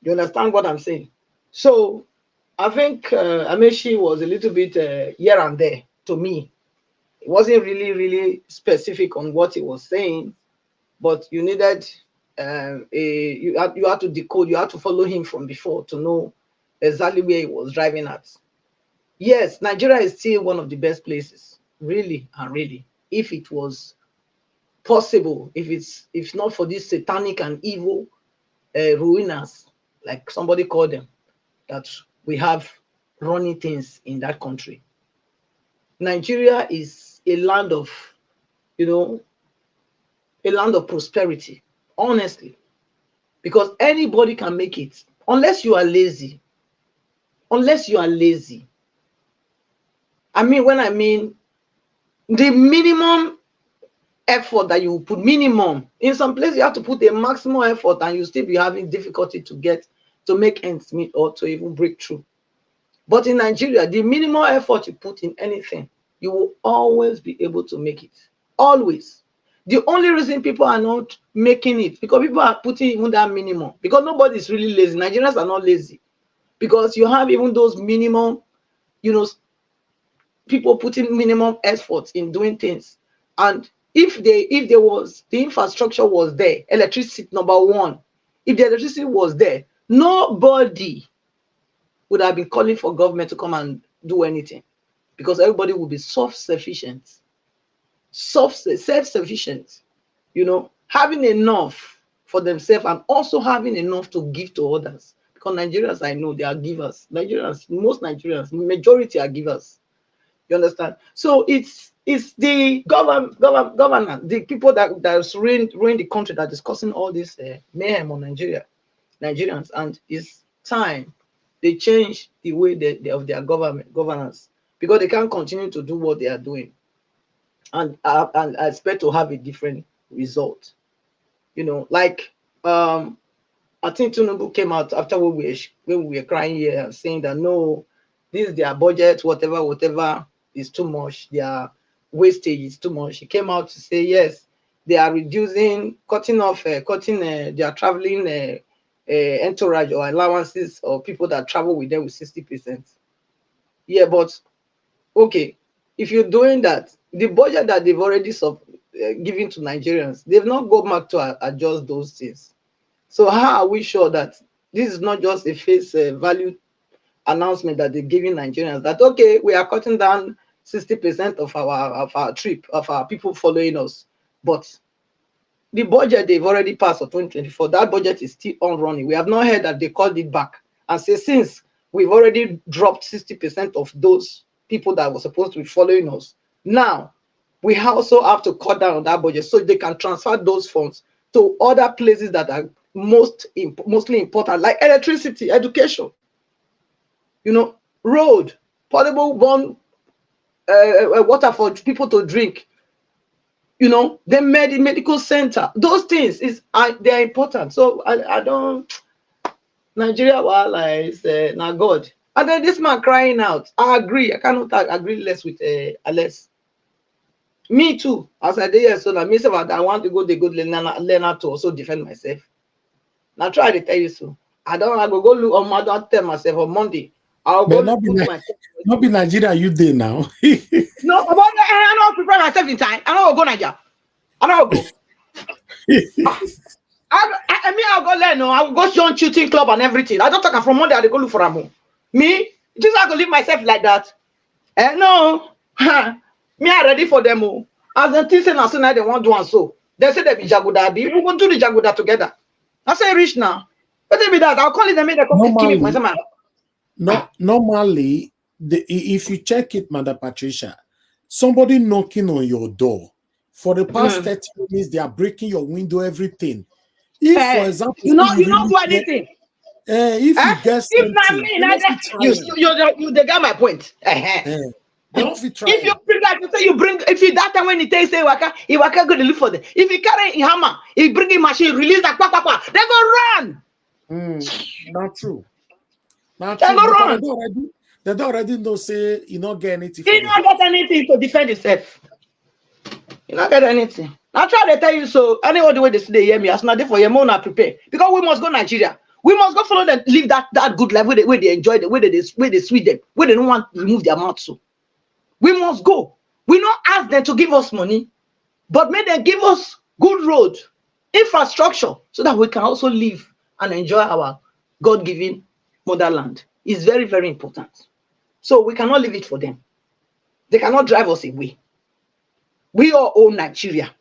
You understand what I'm saying? So I think Amaechi was a little bit here and there to me. It wasn't really specific on what he was saying, but you needed you had to decode, you had to follow him from before to know exactly where he was driving at. Yes, Nigeria is still one of the best places, really and really. If it was possible, if not for these satanic and evil ruiners, like somebody called them, that we have running things in that country. Nigeria is a land of, a land of prosperity, honestly, because anybody can make it, unless you are lazy. Unless you are lazy. When I mean the minimum effort that you put minimum. In some places, you have to put a maximum effort and you still be having difficulty to make ends meet or to even break through. But in Nigeria, the minimum effort you put in anything, you will always be able to make it. Always. The only reason people are not making it, because people are putting even that minimum, because nobody is really lazy. Nigerians are not lazy. Because you have even those minimum, people putting minimum effort in doing things. And if there was, the infrastructure was there, electricity, number one, if the electricity was there, nobody would have been calling for government to come and do anything, because everybody would be self-sufficient, self-sufficient, having enough for themselves and also having enough to give to others. Because Nigerians, I know, they are givers. Most Nigerians, majority are givers. You understand? So it's the governor, the people that ruin the country that is causing all this mayhem on Nigerians, and it's time they change the way of their governance, because they can't continue to do what they are doing and expect to have a different result. Like I think Tinubu came out after when we were crying here and saying that no, this is their budget, whatever is too much, their wastage is too much. He came out to say yes, they are cutting their traveling entourage or allowances or people that travel with them with 60%. Yeah, but okay, if you're doing that, the budget that they've already given to Nigerians, they've not gone back to adjust those things. So how are we sure that this is not just a face value announcement that they're giving Nigerians, that okay, we are cutting down 60% of our trip, of our people following us, but the budget they've already passed for 2024, that budget is still on running. We have not heard that they called it back and say, since we've already dropped 60% of those people that were supposed to be following us, now we also have to cut down on that budget so they can transfer those funds to other places that are mostly important, like electricity, education, road, portable water for people to drink, the medical center. Those things they're important. So I don't. Nigeria, is now God. And then this man crying out. I agree. I cannot agree less with Alex. Me too. As I did here, so that means I want to go the good learner to also defend myself. Now try to tell you so. I go look on my don't tell myself on Monday. I'll go not be Nigeria you did now. No, I don't prepare myself in time. I don't go Nigeria. I don't go. I'll go learn. No, I'll go join shooting club and everything. I don't talk from Monday. I go look for a move. Me, just I go live myself like that. No, me I ready for them. As the things and as soon as they want to do and so they say they be Jaguda. We go do the Jaguda together. I say rich now. But they be that I'll call it and make them come kill me myself. Normally, if you check it, Madam Patricia, somebody knocking on your door for the past 30 minutes, they are breaking your window, everything. If, for example, you don't do anything. If you get you they got my point. If you bring that, you say you bring. If you that time when he say waka, he waka go to look for them. If he carry a hammer, he bring a machine, release that they go run. Not true. Not true. They don't already know say you not get anything. He not get anything to defend himself. You not get anything. I try to tell you so. Anyway, the way they hear me, as not there for your mona prepare, because we must go Nigeria. We must go follow them, live that good life where they enjoy the where they sweet them, where they don't want to remove their mouth. So we must go. We not ask them to give us money, but may they give us good road, infrastructure, so that we can also live and enjoy our God-given motherland. It's very, very important. So we cannot leave it for them. They cannot drive us away. We all own Nigeria.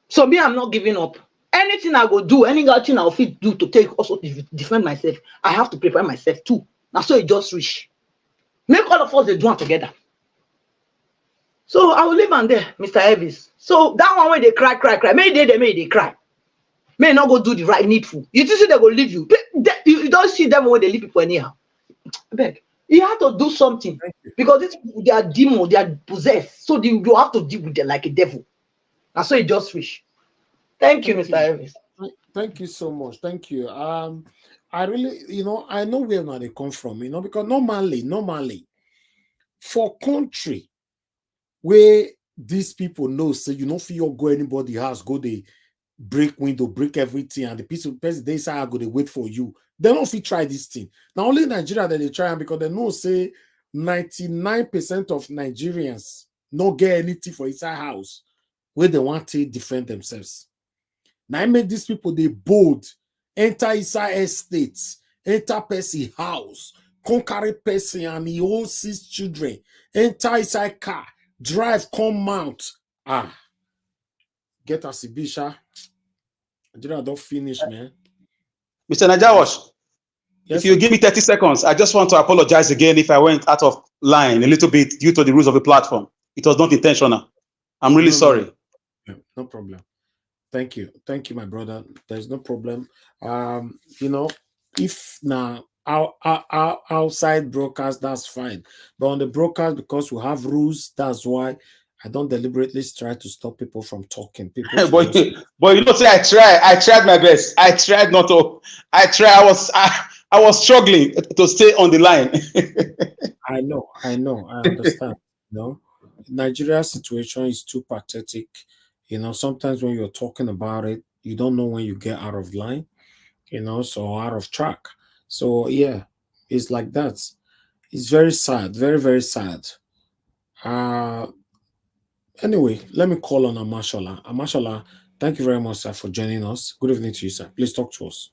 So me, I'm not giving up. Anything I will do, anything I'll fit do to take also defend myself, I have to prepare myself too. Now so it just reach. Make all of us they do it together. So I will leave on there, Mr. Elvis. So that one when they cry. Maybe they cry. May not go do the right needful. You just see they go leave you. You don't see them when they leave people anyhow. I beg. You have to do something because they are demons, they are possessed. So you have to deal with them like a devil. And so it just switch. Thank you, Mr. Elvis. Thank you so much. Thank you. I really, I know where now they come from, because normally, for country where these people know, so you don't feel go anybody house, go they break window, break everything, and the person they say I go they wait for you. They don't fit try this thing. Now only Nigeria that they try them because they know say 99% of Nigerians no get anything for inside house where they want to defend themselves. Now I make these people they bold, enter inside estates, enter person house, come carry person and he whole 6 children, enter inside car, drive, come mount. Get us a bisha. I don't finish, man. Mr. Najawash, Yes, if you give me 30 seconds, I just want to apologize again if I went out of line a little bit due to the rules of the platform. It was not intentional. I'm really sorry. No problem. Thank you, my brother. There's no problem. If now our outside broadcast, that's fine. But on the broadcast, because we have rules, that's why I don't deliberately try to stop people from talking. People but you don't say I tried my best. I tried not to. I was struggling to stay on the line. I know. I understand. Nigeria's situation is too pathetic. Sometimes when you're talking about it, you don't know when you get out of line, so out of track. So yeah, it's like that. It's very sad, very, very sad. Anyway, let me call on Amashola. Amashola, thank you very much, sir, for joining us. Good evening to you, sir. Please talk to us.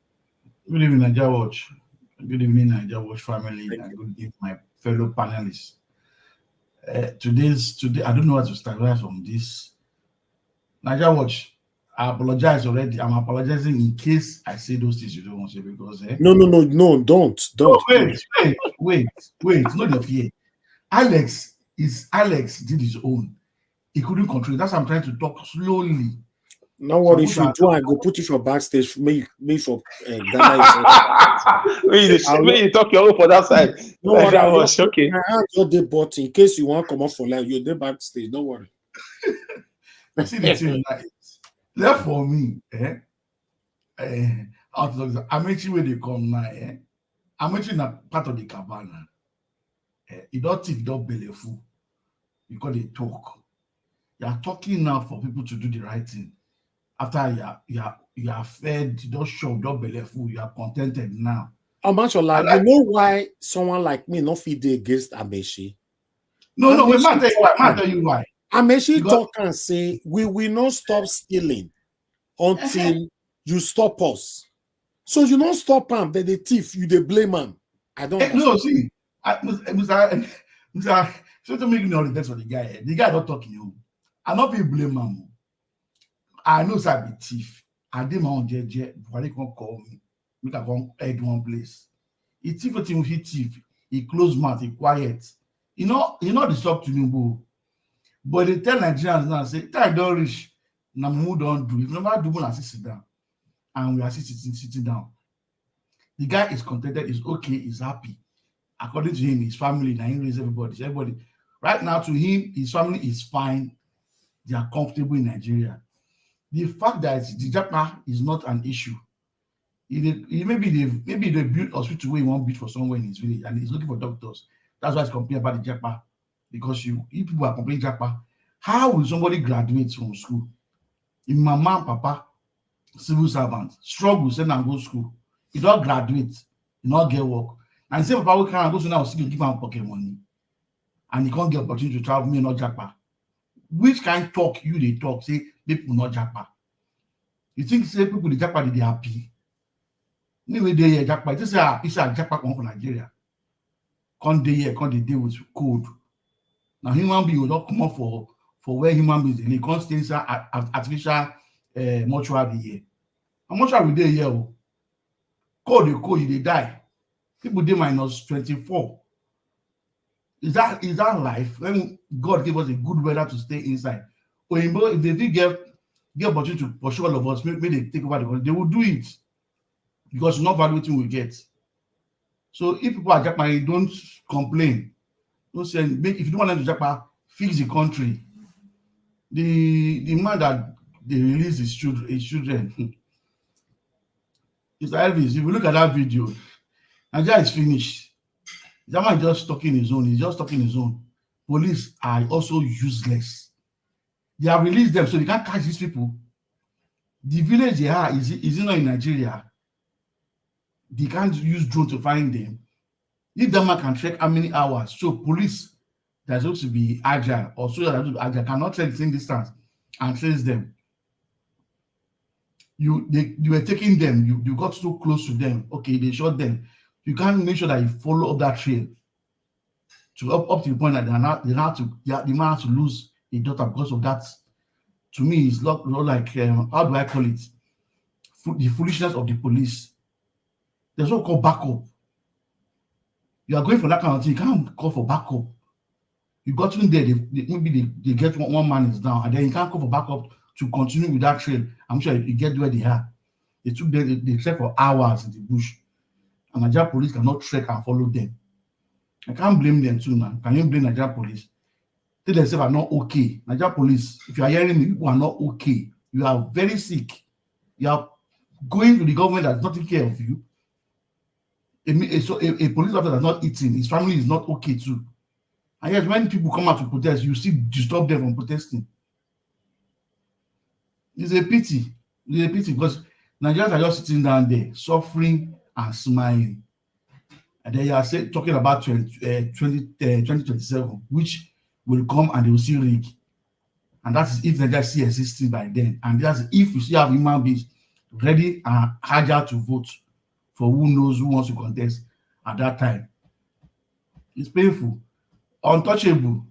Good evening, Nigeria Watch. Good evening, Nigeria Watch family, and good evening, my fellow panelists. Today, I don't know what to start right from this. Nigeria Watch, I apologize already. I'm apologizing in case I say those things you don't want to say because. No, don't. Wait. Not the fear. Alex did his own. He couldn't control it. That's why I'm trying to talk slowly. No worry, if you do, I go put you for backstage. Me for Ghana. When you talk your own for that side. No worry, okay. I have your day button in case you want to come up for live. You're there backstage. Don't worry. See the thing, like, left for me, Amaechi where they come now, Amaechi na part of the cabana. You don't think you don't belly full because they talk. You are talking now for people to do the right thing. After you are fed, you don't show, you don't belly full, you are contented now. Amashola, you know why someone like me not feed against Amaechi? No, wait, man, tell you why. Amaechi talk and say we will not stop stealing until you stop us. So you don't stop him, then the thief, you they blame him. I don't know. See, Mr. So to make no respect for the guy. The guy not talking you. I not be blame him. I know I be thief. I did my own JJ before they can call me. We can go head one place. He thief what he thief. He close mouth, he quiet. You know the stop to me, but they tell Nigerians now, say, I don't reach. Now who don't do. If nobody do, I sit down. And we are sitting down. The guy is contented, is okay, is happy. According to him, his family, now he raise everybody. Right now, to him, his family is fine. They are comfortable in Nigeria. The fact that the Japa is not an issue. Maybe they built hospital where he won't build for somewhere in his village and he's looking for doctors. That's why he's complaining about the Japa. Because if people are complaining Japa, how will somebody graduate from school? If my mom, papa, civil servant, struggle, send and go to school. He don't graduate, he not get work. And say papa, we can't go to now, still give him pocket money. And he can't get opportunity to travel, me not Japa. Which kind of talk you they talk, say people not Japa? You think say people the Japa they happy? Anyway, they hear Japa. This is a Japa come from Nigeria. Can't they hear, can't they deal with code? Now human being will not come up for where human beings they can't stay inside artificial mortuary here. How much are we there here? Code they die. People they minus 24. Is that life? When God gave us a good weather to stay inside. Or if they did get opportunity to pursue all of us, maybe they take over the country, they will do it. Because not valuing we get. So if people are Japa, don't complain. Don't say, if you don't want them to Japa, fix the country. the man that they released his children. Mr. Elvis, if you look at that video, Nigeria is finished. That man is just talking his own. He's just talking his own. Police are also useless. They have released them so they can't catch these people. The village they are is not in Nigeria. They can't use drone to find them. If that man can track how many hours, so police that's supposed to be agile or soldiers that are supposed to be agile cannot track the same distance and trace them. You were taking them, you got so close to them. Okay, they shot them. You can't make sure that you follow up that trail to up to the point that the man has to lose a daughter because of that. To me, it's not like how do I call it? The foolishness of the police. There's no call backup. You are going for that kind of thing. You can't call for backup. You got in there, maybe they get one man is down, and then you can't call for backup to continue with that trail. I'm sure you get where they are. They took them, they trekked for hours in the bush. And Nigeria police cannot trek and follow them. I can't blame them too, man. Can you blame Nigeria police? They themselves are not okay. Nigeria police, if you are hearing me, people are not okay. You are very sick. You are going to the government that's not taking care of you. A police officer that's not eating, his family is not okay too. And yet when people come out to protest, you still disturb them from protesting. It's a pity. It's a pity because Nigerians are just sitting down there, suffering and smiling. And then you are talking about 2027, which will come and they will see rig. And that is if Nigeria still existing by then. And that's if you still have human beings ready and agile to vote for who knows who wants to contest at that time. It's painful. Untouchable.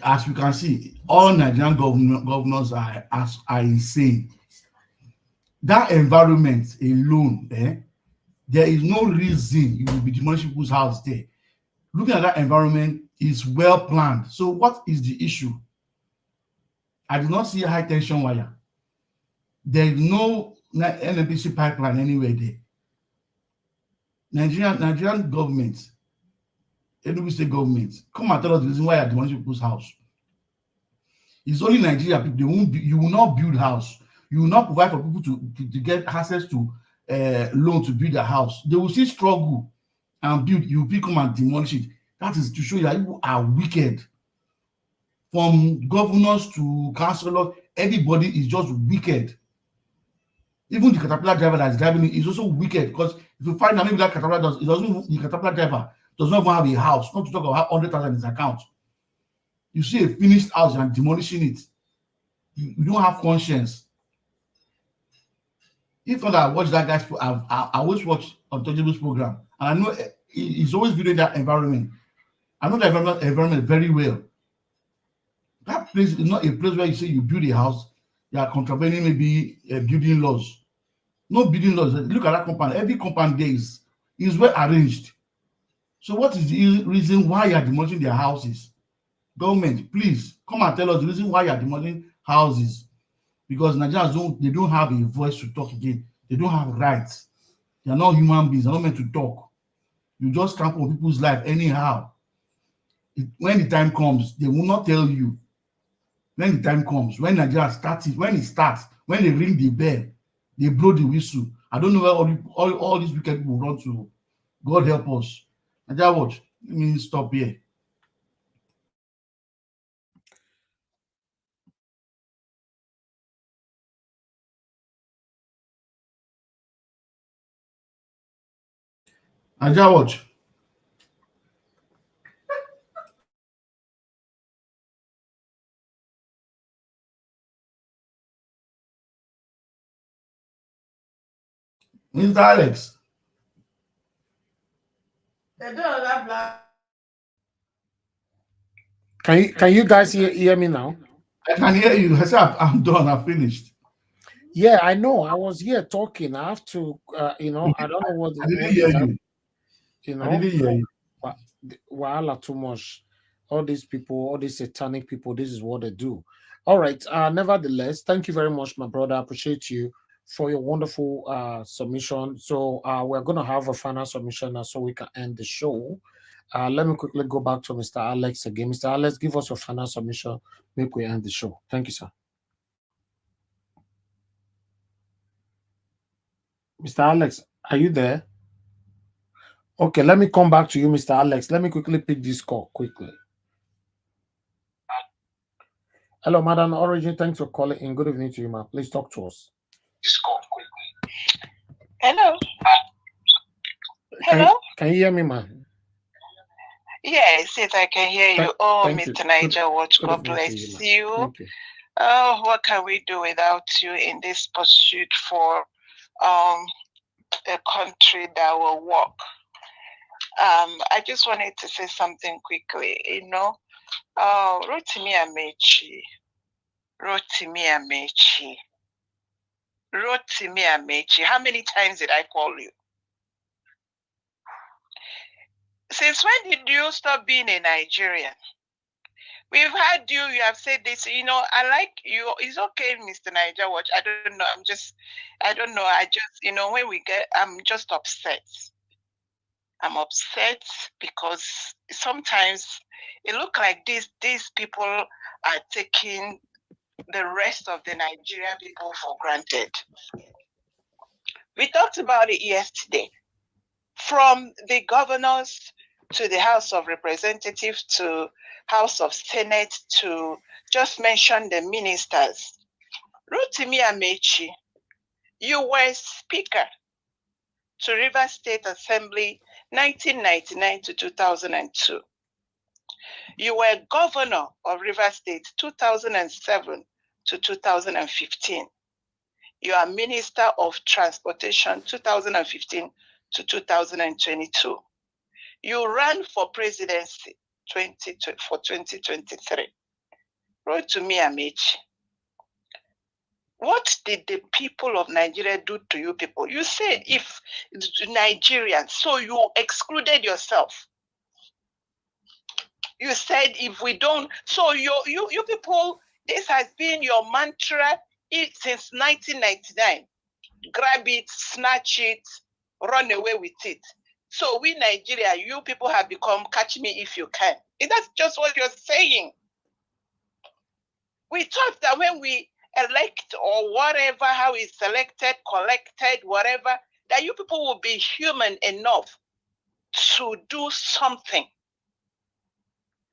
As you can see, all Nigerian governors are insane. That environment alone, there is no reason you will be demolishing people's house there. Looking at that environment is well planned. So what is the issue? I do not see a high tension wire. There is no NNPC pipeline anywhere there. Nigerian government, Enugu state government, come and tell us the reason why you are demolishing people's house. It's only Nigeria people. You will not build house. You will not provide for people to get access to loan to build a house. They will still struggle and build. You will come and demolish it. That is to show you that people are wicked. From governors to councillors, everybody is just wicked. Even the caterpillar driver that is driving it is also wicked because if you find that maybe that caterpillar the caterpillar driver does not even have a house, not to talk about 100,000 in his account. You see a finished house and demolishing it. You don't have conscience. If not, I watch that guy's, I always watch Untouchable's program, and I know he's always building that environment. I know the environment very well. That place is not a place where you say you build a house, you are contravening maybe building laws. No building laws. Look at that compound. Every compound there is well arranged. So what is the reason why you are demolishing their houses? Government, please come and tell us the reason why you are demolishing houses. Because Nigerians don't have a voice to talk again. They don't have rights. They are not human beings. They're not meant to talk. You just trample on people's life anyhow. When the time comes, they will not tell you. When the time comes, when Nigeria starts, when it starts, when they ring the bell, they blow the whistle. I don't know where all these wicked people run to. God help us. Nigeria, watch. Let me stop here. Nigeria, watch. Mr. Alex. Can you guys hear me now? I can hear you. I said I'm done. I'm finished. Yeah, I know. I was here talking. I have to, I don't know what. I didn't hear you. I didn't hear you. Wahala too much. All these people, all these satanic people, this is what they do. All right. Nevertheless, thank you very much, my brother. I appreciate you for your wonderful submission. So we're going to have a final submission now so we can end the show. Let me quickly go back to Mr. Alex again. Mr. Alex, give us your final submission. Make we end the show. Thank you, sir. Mr. Alex, are you there? Okay, let me come back to you, Mr. Alex. Let me quickly pick this call quickly. Hello, Madam Origin. Thanks for calling in. Good evening to you, ma'am. Please talk to us. Hello. Hello. Can you hear me, ma'am? Yes, I can hear you. Oh, thank Mr. you. Niger Watch, Good God evening bless to you, ma'am. you. Thank you. Oh, what can we do without you in this pursuit for a country that will work? I just wanted to say something quickly. Rotimi Amaechi. How many times did I call you? Since when did you stop being a Nigerian? We've had you have said this, I like you. It's okay, Mr. Niger Watch. I don't know. I'm just upset. I'm upset because sometimes it looks like these people are taking the rest of the Nigerian people for granted. We talked about it yesterday. From the governors to the House of Representatives to House of Senate to just mention the ministers. Rotimi Amaechi, you were Speaker to Rivers State Assembly 1999 to 2002. You were Governor of Rivers State 2007 to 2015. You are Minister of Transportation 2015 to 2022. You ran for presidency for 2023. Rotimi Amaechi, what did the people of Nigeria do to you people? You said if Nigerians, so you excluded yourself. You said if we don't, so you people, this has been your mantra since 1999. Grab it, snatch it, run away with it. So we Nigeria, you people have become catch me if you can. That's just what you're saying. We thought that when we elect or whatever, how it's selected, collected, whatever, that you people will be human enough to do something.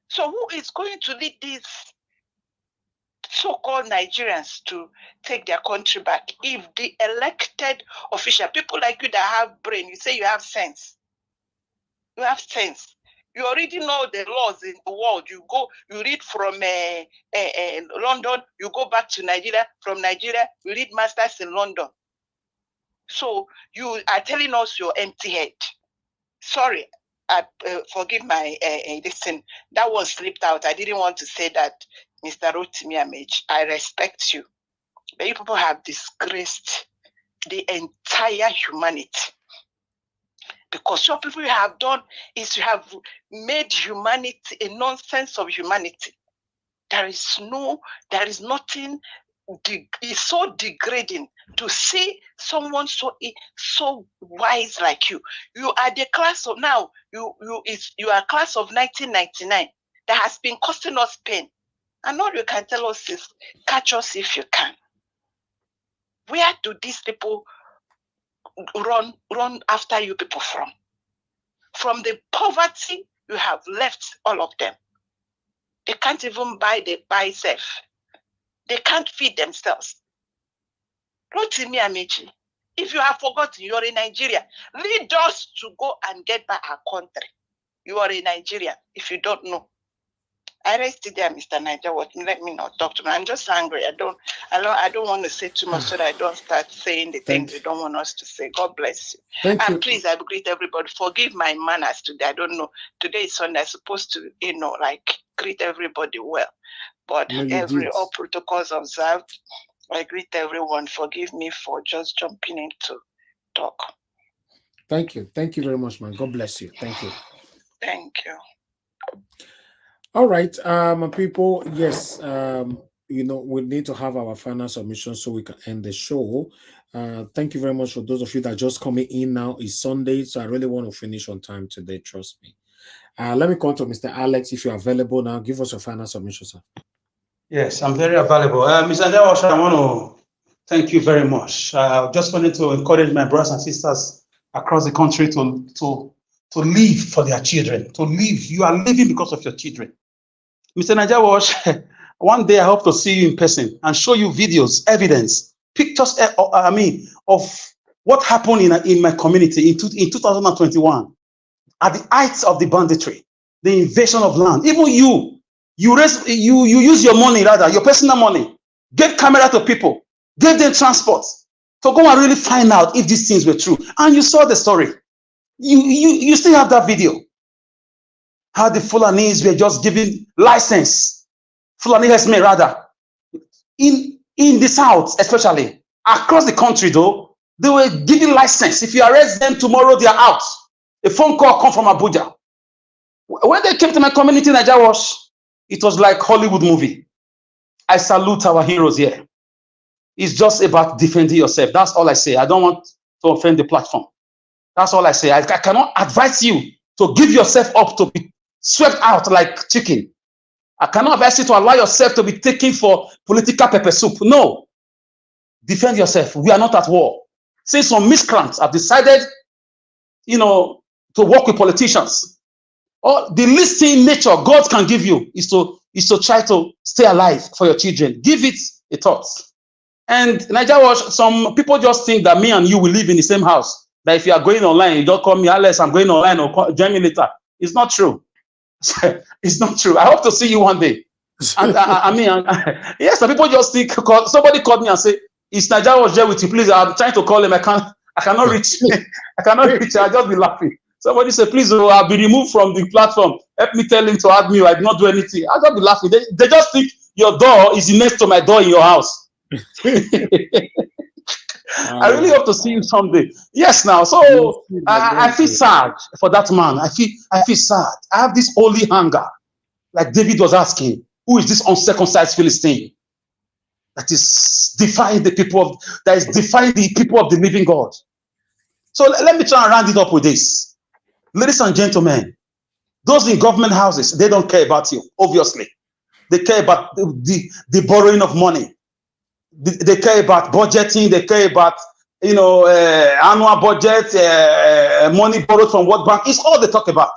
So who is going to lead these so-called Nigerians to take their country back? If the elected official, people like you that have brain, you say you have sense. You have sense. You already know the laws in the world. You read from London, you go back to Nigeria. From Nigeria, you read masters in London. So you are telling us you're empty head. Sorry, forgive my this thing. That one slipped out. I didn't want to say that, Mr. Rotimi Amaechi. I respect you. But you people have disgraced the entire humanity. Because what people have done is you have made humanity a nonsense of humanity. There is nothing. It's so degrading to see someone so wise like you. You are the class of now. You are class of 1999 that has been costing us pain. And all you can tell us is catch us if you can. Where do these people run after you people from? From the poverty you have left all of them. They can't even buy safe. They can't feed themselves. Rotimi Amaechi, if you have forgotten, you are in Nigeria. Lead us to go and get back our country. You are a Nigerian, if you don't know. I rest it there, Mr. Niger. Let me not talk to me. I'm just angry. I don't want to say too much so that I don't start saying the things you don't want us to say. God bless you. And please, I greet everybody. Forgive my manners today. I don't know. Today is Sunday. I'm supposed to, greet everybody well. But all protocols observed. I greet everyone. Forgive me for just jumping in to talk. Thank you. Thank you very much, man. God bless you. Thank you. Thank you. All right, people. Yes, we need to have our final submission so we can end the show. Thank you very much for those of you that are just coming in now. It's Sunday, so I really want to finish on time today. Trust me. Let me come to Mr. Alex. If you're available now, give us your final submission, sir. Yes, I'm very available. Mr. Jawash, I want to thank you very much. Just wanted to encourage my brothers and sisters across the country to live for their children, to live. You are living because of your children. Mr. Najawash, one day I hope to see you in person and show you videos, evidence, pictures, of what happened in my community in 2021 at the height of the banditry, the invasion of land. Even you use your money, rather, your personal money, gave camera to people, gave them transport to go and really find out if these things were true. And you saw the story. You still have that video. How the Fulanis were just giving license. Fulani herdsmen, rather. In the South, especially. Across the country, though, they were giving license. If you arrest them tomorrow, they are out. A phone call come from Abuja. When they came to my community in Najawash, it was like Hollywood movie. I salute our heroes here. It's just about defending yourself. That's all I say. I don't want to offend the platform. That's all I say. I cannot advise you to give yourself up to be swept out like chicken. I cannot advise you to allow yourself to be taken for political pepper soup. No. Defend yourself. We are not at war. Since some miscreants have decided, to work with politicians, the least thing nature God can give you is to try to stay alive for your children. Give it a thought. And Nigeria, some people just think that me and you will live in the same house. That if you are going online, you don't call me unless I'm going online or join me later. It's not true. It's not true. I hope to see you one day. And yes, some people just think, somebody called me and say, is Nigeria was there with you? Please, I'm trying to call him. I cannot reach. I cannot reach. I'll just be laughing. Somebody say, please, I'll be removed from the platform. Help me tell him to add me. I did not do anything. I'll just be laughing. They just think your door is next to my door in your house. I really hope to see you someday. Yes, now. So I feel sad for that man. I feel sad. I have this holy hunger, like David was asking, who is this uncircumcised Philistine that is defying the people of the living God? So let me try and round it up with this. Ladies and gentlemen, those in government houses, they don't care about you, obviously. They care about the borrowing of money. They care about budgeting. They care about, annual budget, money borrowed from World Bank. It's all they talk about.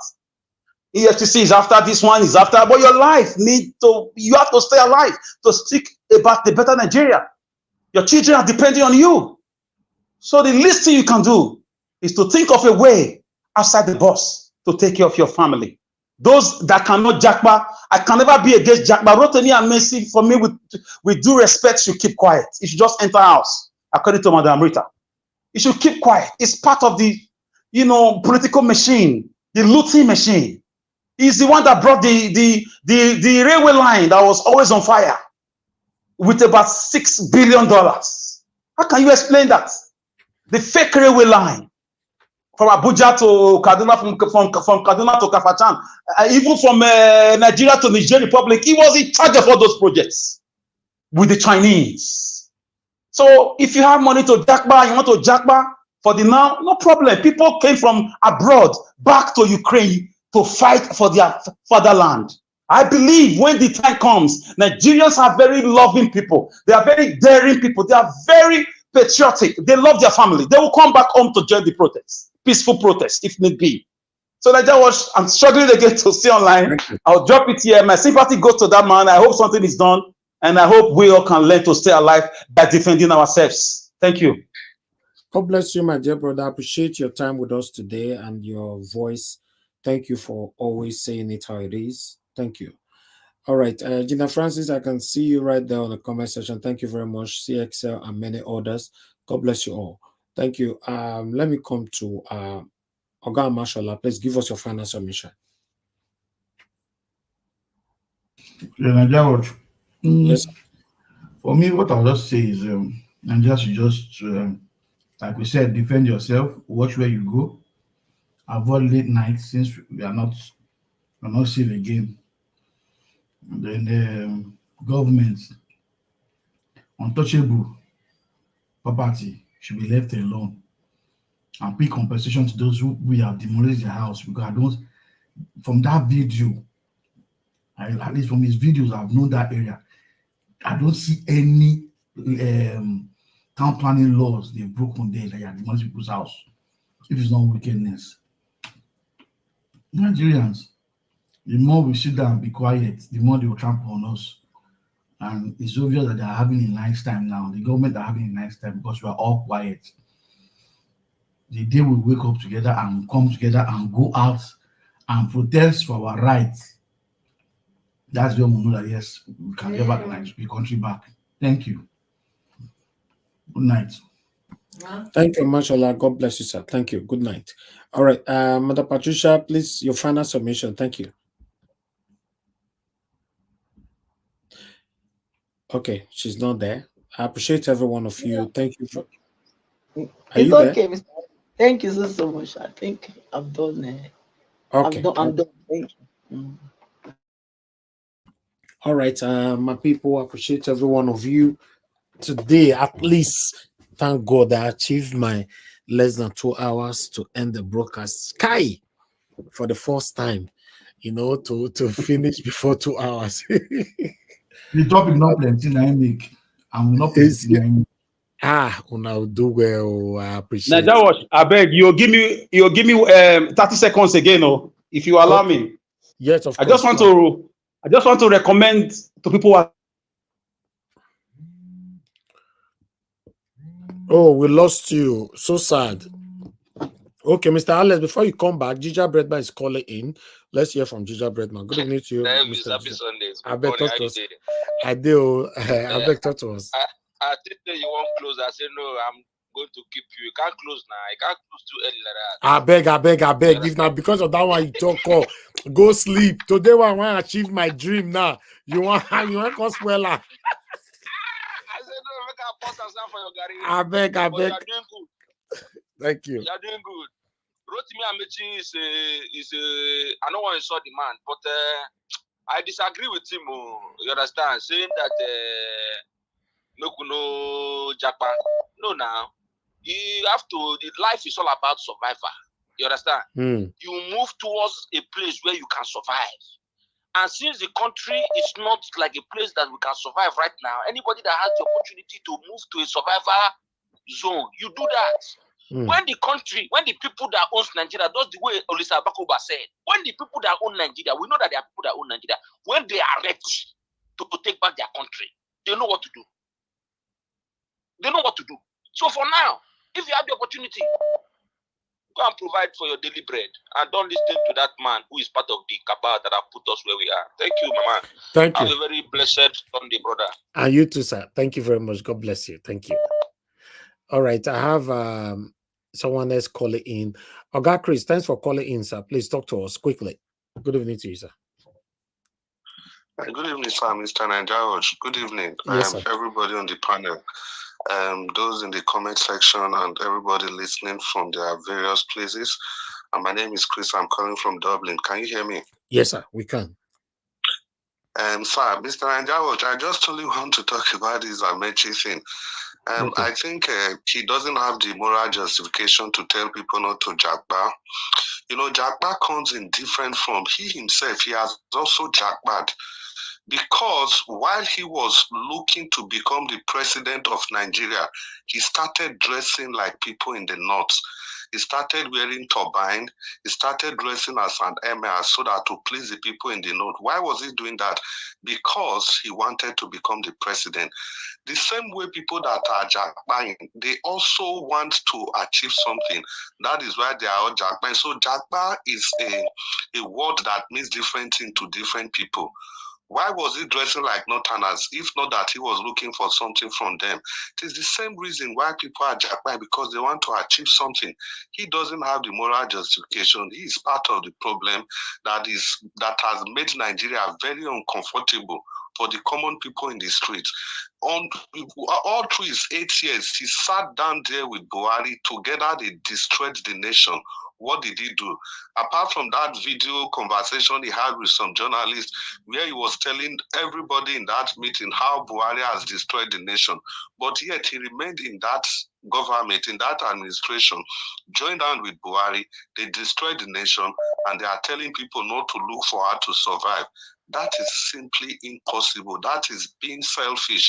EFCC is after this one, is after, but your life you have to stay alive to speak about the better Nigeria. Your children are depending on you. So the least thing you can do is to think of a way outside the box to take care of your family. Those that cannot Japa, I can never be against Japa. Rotimi Amaechi, for me, with due respect, should keep quiet. He should just enter house, according to Madam Rita. He should keep quiet. It's part of the, political machine, the looting machine. He's the one that brought the railway line that was always on fire with about $6 billion. How can you explain that? The fake railway line. From Abuja to Kaduna, from Kaduna to Kafachan, even from Nigeria to Niger Republic, he was in charge of all those projects with the Chinese. So if you have money to Jakba, you want to Jakba for the now, no problem. People came from abroad back to Ukraine to fight for their fatherland. I believe when the time comes, Nigerians are very loving people. They are very daring people. They are very patriotic. They love their family. They will come back home to join the protests. Peaceful protest, if need be. So I'm struggling again to stay online. I'll drop it here. My sympathy goes to that man. I hope something is done. And I hope we all can learn to stay alive by defending ourselves. Thank you. God bless you, my dear brother. I appreciate your time with us today and your voice. Thank you for always saying it how it is. Thank you. All right. Gina Francis, I can see you right there on the comment section. Thank you very much. CXL and many others. God bless you all. Thank you. Let me come to Oga Mashallah. Please give us your final submission. Yes. For me, what I'll just say is Nigeria should just, like we said, defend yourself, watch where you go, avoid late nights since we are not safe again. And then the government, untouchable property should be left alone and pay compensation to those who we have demolished their house, because from that video, at least from his videos, I've known that area. I don't see any town planning laws they've broken there that are demolishing people's house. If it's not wickedness. Nigerians, the more we sit down and be quiet, the more they will trample on us. And it's obvious that they are having a nice time now. The government are having a nice time because we are all quiet. The day we wake up together and come together and go out and protest for our rights, that's when we know that yes, we can get back the country back. Thank you. Good night. Thank you, Mashallah. God bless you, sir. Thank you. Good night. All right, Mother Patricia, please, your final submission. Thank you. Okay, she's not there. I appreciate every one of you. Thank you for. It's okay, Mr. Thank you so much. I think I've done. Okay. I'm done. Thank you. All right, my people, I appreciate every one of you. Today, at least, thank God I achieved my less than 2 hours to end the broadcast. Sky for the first time, you know, to finish before 2 hours. The topic not plenty na make, and we not plenty na make. Una do well. I appreciate. Now, Josh, I beg you, give me 30 seconds again, if you allow me. Yes, of course. I just want to recommend to people. Oh, we lost you. So sad. Okay, Mr. Alex, before you come back, Ginger Breadman is calling in. Let's hear from Ginger Breadman. Good evening to you, Mr. Happy Sundays. I bet talk to us. I do. I beg talk to us. I think that you won't close. I said, no, I'm going to keep you. You can't close now. You can't close too early like that. I beg. If not because of that one, you talk, go sleep. Today, I want to achieve my dream now. You want to spoil her. I said, no, make a pause and stand for your Gary. I beg. You're doing good. Thank you. You're doing good. Rotimi Amaechi is I don't want to insult the man, but I disagree with him. You understand? Saying that no Japa. No, now you have to. Life is all about survival. You understand? You move towards a place where you can survive. And since the country is not like a place that we can survive right now, anybody that has the opportunity to move to a survival zone, you do that. When the people that owns Nigeria, that's the way Olisa Bakoba said, when the people that own Nigeria, we know that there are people that own Nigeria, when they are ready to take back their country, they know what to do. They know what to do. So for now, if you have the opportunity, go and provide for your daily bread and don't listen to that man who is part of the cabal that have put us where we are. Thank you, Mama. Thank you. Have a very blessed Sunday, brother. And you too, sir. Thank you very much. God bless you. Thank you. All right, I have someone else calling in. Oga Chris, thanks for calling in, sir. Please talk to us quickly. Good evening to you, sir. Good evening, sir, Mr. Nigerians. Good evening. Yes, sir. Everybody on the panel, those in the comment section, and everybody listening from their various places. And my name is Chris. I'm calling from Dublin. Can you hear me? Yes, sir. We can. Sir, Mr. Nigerians, I just only want to talk about this Amaechi thing. Okay. I think he doesn't have the moral justification to tell people not to Japa. You know, Japa comes in different forms. He himself, he has also Japad. Because while he was looking to become the president of Nigeria, he started dressing like people in the north. He started wearing turban. He started dressing as an emir so that to please the people in the north. Why was he doing that? Because he wanted to become the president. The same way people that are Japa, they also want to achieve something. That is why they are all Japa. So Japa is a word that means different things to different people. Why was he dressing like Northerners, if not that he was looking for something from them? It is the same reason why people are Japa, because they want to achieve something. He doesn't have the moral justification. He is part of the problem that has made Nigeria very uncomfortable for the common people in the streets. All through his 8 years, he sat down there with Buhari. Together, they destroyed the nation. What did he do? Apart from that video conversation he had with some journalists where he was telling everybody in that meeting how Buhari has destroyed the nation, but yet he remained in that government, in that administration, joined down with Buhari. They destroyed the nation, and they are telling people not to look for how to survive. That is simply impossible. That is being selfish.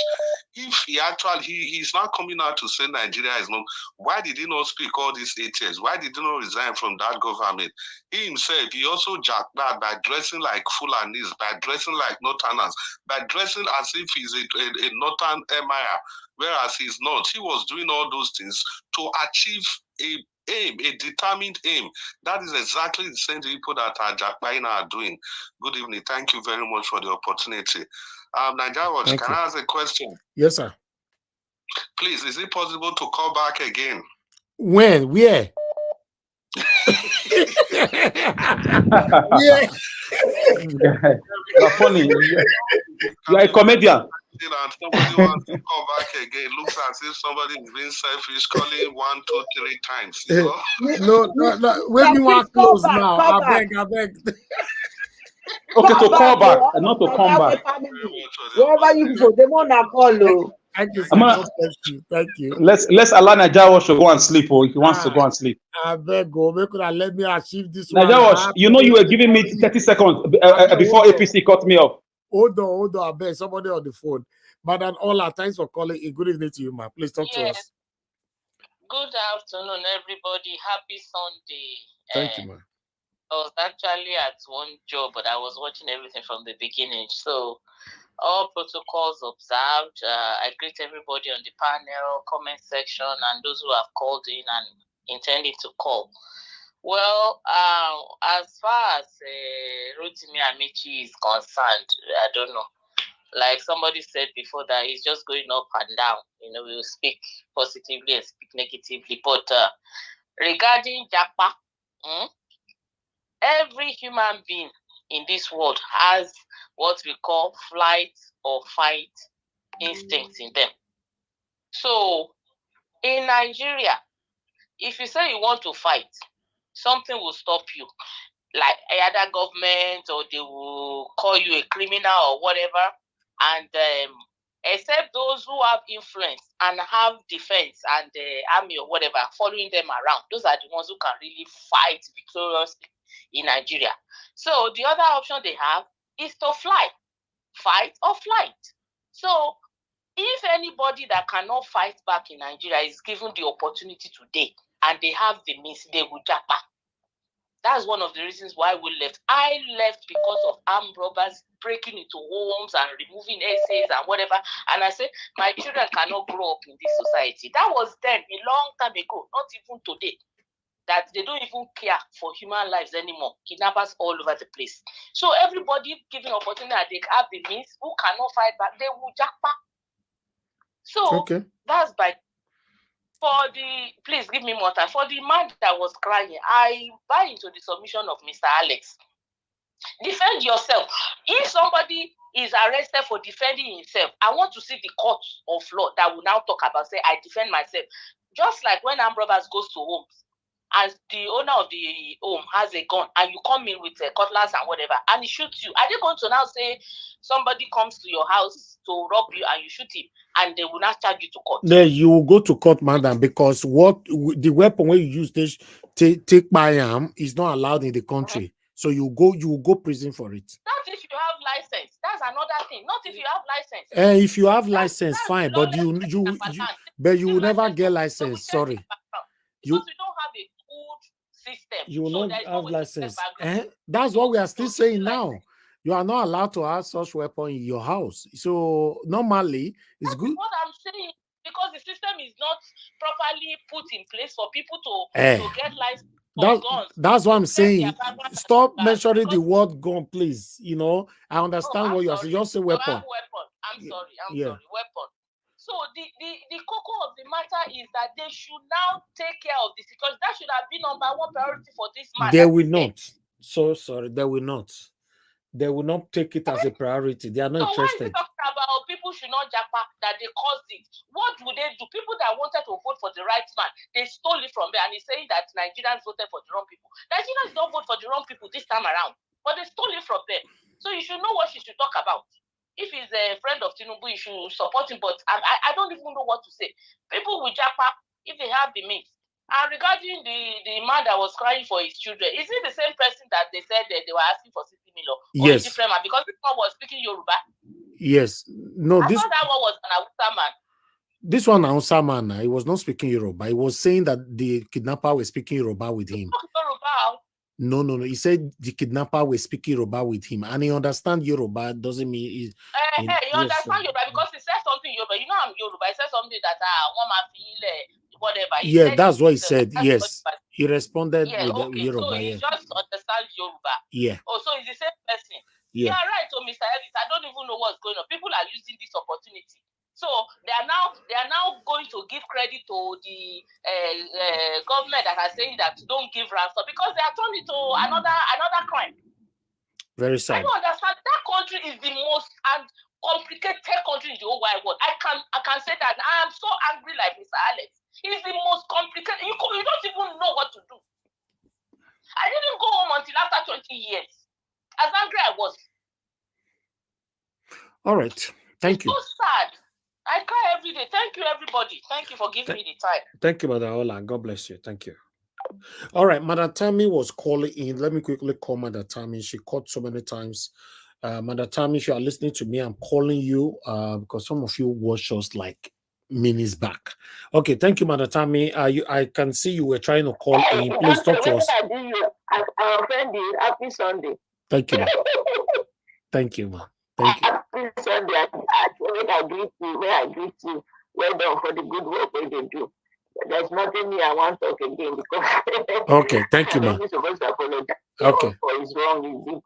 If he's not coming out to say Nigeria is not, why did he not speak all these 8 years? Why did he not resign from that government? He himself, he also jacked that by dressing like Fulanis, by dressing like Northerners, by dressing as if he's a Northern emir, whereas he's not. He was doing all those things to achieve a determined aim. That is exactly the same people that are Jackpine are doing. Good evening. Thank you very much for the opportunity. Nigeria, can I ask a question? Yes, sir. Please, is it possible to call back again? When? Where? Yeah. You're funny. You're a comedian. Somebody wants to call back again. It looks as if somebody is being selfish, calling 1, 2, 3 times. You know? No. When we want close now, I beg. Okay, to call back and not to come back. Wherever you go, they want to call. Thank you, sir. Thank you. Let's allow Nigeria to go and sleep, or if he wants to go and sleep. I beg go. Let me achieve this Nigeria, you know you were giving me 30 seconds before APC cut me off. Hold on. I beg somebody on the phone. Madam Ola, thanks for calling. A good evening to you, ma. Please talk to us. Good afternoon, everybody. Happy Sunday. Thank you, ma. I was actually at one job, but I was watching everything from the beginning. So all protocols observed. I greet everybody on the panel, comment section, and those who have called in and intending to call. Well, as far as Rotimi Amaechi is concerned, I don't know. Like somebody said before, that he's just going up and down. You know, we'll speak positively and speak negatively. But regarding Japa, every human being in this world has what we call flight or fight instincts in them. So in Nigeria, if you say you want to fight, something will stop you. Like either government, or they will call you a criminal or whatever. And except those who have influence and have defense and army or whatever following them around, those are the ones who can really fight victoriously in Nigeria. So the other option they have is to fly, fight or flight. So if anybody that cannot fight back in Nigeria is given the opportunity today and they have the means, they will japa. That's one of the reasons why we left. I left because of armed robbers breaking into homes and removing essays and whatever. And I said, my children cannot grow up in this society. That was then, a long time ago, not even today. That they don't even care for human lives anymore. Kidnappers all over the place. So everybody given opportunity that they have the means, who cannot fight back, they will japa. So that's by... please give me more time. For the man that was crying, I buy into the submission of Mr. Alex. Defend yourself. If somebody is arrested for defending himself, I want to see the court of law that will now talk about, say, I defend myself. Just like when armed robbers goes to homes, and the owner of the home has a gun, and you come in with a cutlass and whatever, and he shoots you, are they going to now say somebody comes to your house to rob you and you shoot him, and they will not charge you to court? Then you will go to court, madam, because what the weapon when you use this take by arm is not allowed in the country. So you will go prison for it. Not if you have license. That's another thing. Not if you have license. And if you have license, fine, but you will never get license. Sorry. Because we don't have a good system. You will not have license. That's what we are still saying now. You are not allowed to have such weapon in your house. So normally it's good. What I'm saying, because the system is not properly put in place for people to get license. That's what I'm saying. Stop mentioning the word gun, please. You know, I understand what you are saying. Just say weapon. I'm sorry. Weapon. So the cocoa of the matter is that they should now take care of this, because that should have been number one priority for this matter. They will not. So sorry, they will not. They will not take it as a priority. They are not interested. Why is it talking about people should not japa, that they caused it? What would they do? People that wanted to vote for the right man, they stole it from there, and he's saying that Nigerians voted for the wrong people. Nigerians don't vote for the wrong people this time around, but they stole it from them. So you should know what she should talk about. If he's a friend of Tinubu, you should support him, but I don't even know what to say. People will japa if they have the means. And regarding the man that was crying for his children, is it the same person that they said that they were asking for 60 million? Or a Yes. different man? Because this one was speaking Yoruba. Yes. No, I this thought that one was an Hausa man. this one Hausa man, he was not speaking Yoruba. He was saying that the kidnapper was speaking Yoruba with him. Yoruba. No. He said the kidnapper was speaking Yoruba with him, and he understands Yoruba. Doesn't mean You understand Yoruba because he said something Yoruba. You know I'm Yoruba. He said something that one man feel whatever. Yeah, that's what he said. Yes, he responded with okay. Yoruba. So he just understands Yoruba. Yeah. Oh, so he's the same person. Yeah. You are right, so Mr. Ellis. I don't even know what's going on. People are using this opportunity. So they are now going to give credit to the government that are saying that don't give ransom because they are turned into another crime. Very sad. I don't understand. That country is the most complicated country in the whole wide world. I can say that. I am so angry, like Mr. Alex. It's the most complicated. You don't even know what to do. I didn't go home until after 20 years. As angry I was. All right. Thank you. So sad. I cry every day. Thank you, everybody. Thank you for giving me the time. Thank you, Madam Ola. God bless you. Thank you. All right, Madam Tammy was calling in. Let me quickly call Madam Tammy. She called so many times. Madam Tammy, if you are listening to me, I'm calling you because some of you watched us like minutes back. Okay, thank you, Madam Tammy. I can see you were trying to call in. Please talk to us. I offend you. Happy Sunday. Thank you, ma. Thank you, ma. Thank you. Happy Sunday. When I greet you, well done for the good work that they do. There's nothing I want to talk again because okay, thank you, ma. I'm supposed to apologize okay. for his wrong.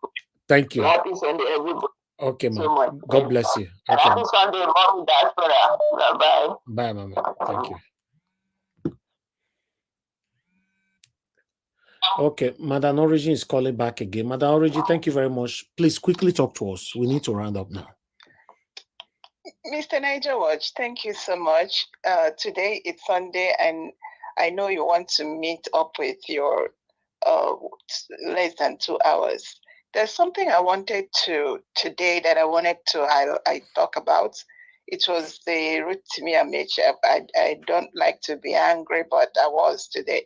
Thank you. Happy Sunday, everybody. Okay, ma. So God bless you. Okay. Happy Sunday, Mom, Diaspora. Bye-bye. Bye, mama. Thank you. Okay, Madam Origin is calling back again. Madam Origin, thank you very much. Please quickly talk to us. We need to round up now. Mr. Niger Watch, thank you so much. Today it's Sunday, and I know you want to meet up with your less than 2 hours. There's something I wanted to today that I wanted to I talk about. It was the Rotimi Amaechi. I don't like to be angry, but I was today.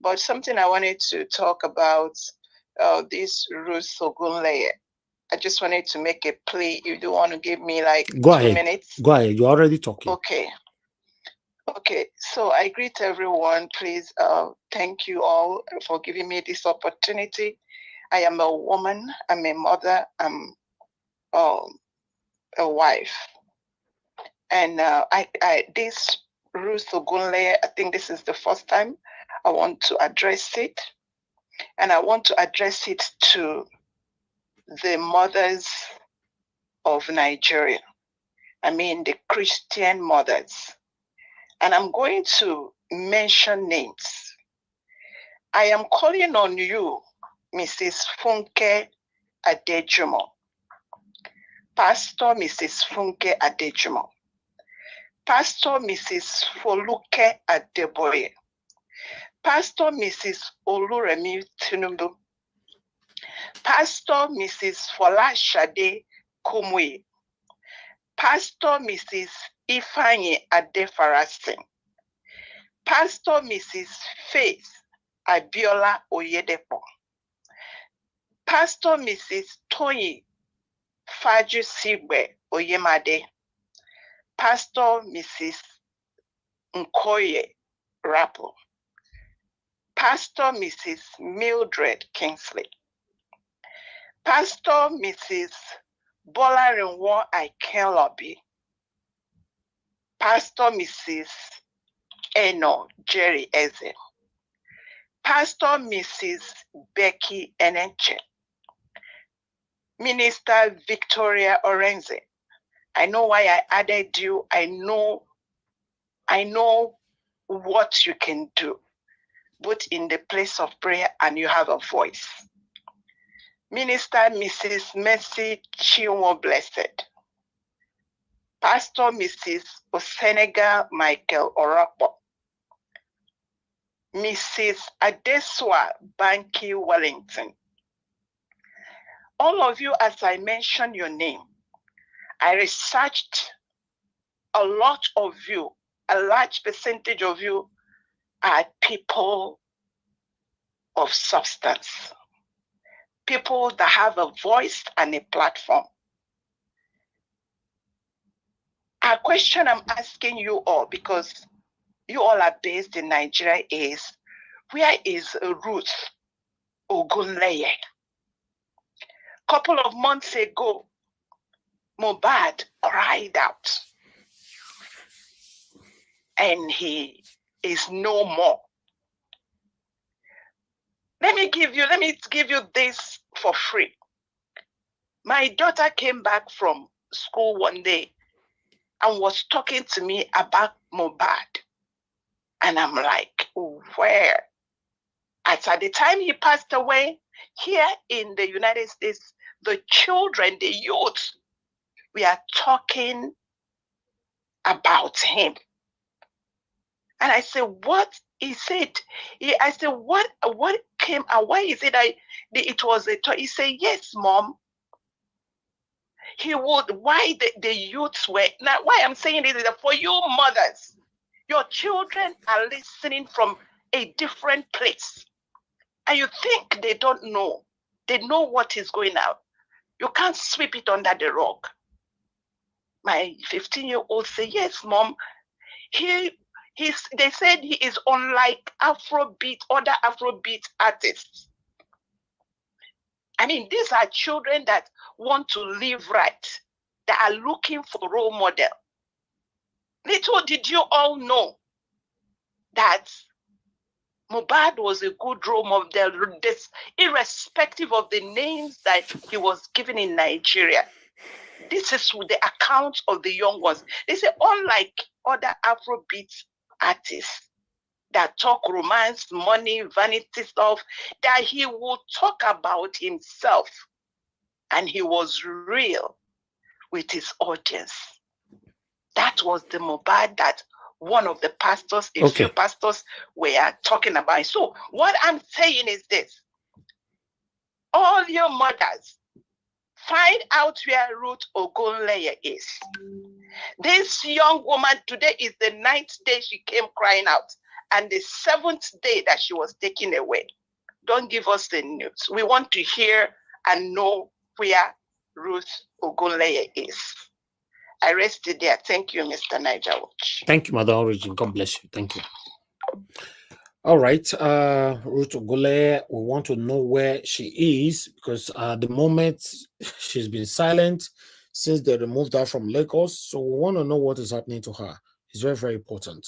But something I wanted to talk about, this Ruth Ogunleye. I just wanted to make a plea. You do want to give me like Go 2 ahead. minutes? Go ahead. You're already talking. Okay. So I greet everyone. Please, thank you all for giving me this opportunity. I am a woman. I'm a mother. I'm a wife. And this Ruth Ogunleye, I think this is the first time I want to address it. And I want to address it to the mothers of Nigeria. I mean, the Christian mothers. And I'm going to mention names. I am calling on you, Mrs. Funke Adejumo, Pastor Mrs. Funke Adejumo, Pastor Mrs. Foluke Adeboye, Pastor Mrs. Oluremi Tinubu, Pastor Mrs. Folashade Kumwe, Pastor Mrs. Ifeanyi Adefarasin, Pastor Mrs. Faith Abiola Oyedepo, Pastor Mrs. Toyi Fajusigbe Oyemade, Pastor Mrs. Nkoye Rapo, Pastor Mrs. Mildred Kingsley, Pastor Mrs. Bolarinwo Aikelobi, Pastor Mrs. Eno Jerry Eze, Pastor Mrs. Becky Enenche, Minister Victoria Orenze. I know why I added you. I know what you can do, both in the place of prayer and you have a voice. Minister Mrs. Mercy Chinwo Blessed, Pastor Mrs. Osenega Michael Orapo, Mrs. Adeswa Banky Wellington. All of you, as I mentioned your name, I researched a lot of you, a large percentage of you are people of substance, people that have a voice and a platform. A question I'm asking you all, because you all are based in Nigeria, is where is Ruth Ogunleye? Couple of months ago, Mohbad cried out, and he is no more. Let me give you this for free. My daughter came back from school one day and was talking to me about Mohbad. And I'm like, where? At the time he passed away, here in the United States, the children, the youth, we are talking about him. And I said, what? He said, I said, what came out? Why is it it was a toy? He said, yes, Mom. He would, why the youths were, now why I'm saying this is that for you mothers, your children are listening from a different place. And you think they don't know. They know what is going on. You can't sweep it under the rug. My 15-year-old said, yes, Mom. They said he is unlike Afrobeat, other Afrobeat artists. I mean, these are children that want to live right, that are looking for a role model. Little did you all know that Mohbad was a good role model, irrespective of the names that he was given in Nigeria. This is the account of the young ones. They say, unlike other Afrobeat artists that talk romance, money, vanity stuff, that he would talk about himself. And he was real with his audience. That was the Mohbad that one of the pastors, a few pastors were talking about. So what I'm saying is this. All your mothers, find out where Ruth Ogunleye is. This young woman, today is the 9th day she came crying out, and the 7th day that she was taken away. Don't give us the news. We want to hear and know where Ruth Ogunleye is. I rest it there. Thank you, Mr. Niger Watch. Thank you, Mother Origin. God bless you. Thank you. All right, Ruth Ogunleye, we want to know where she is, because at the moment she's been silent since they removed her from Lagos. So we want to know what is happening to her. It's very, very important.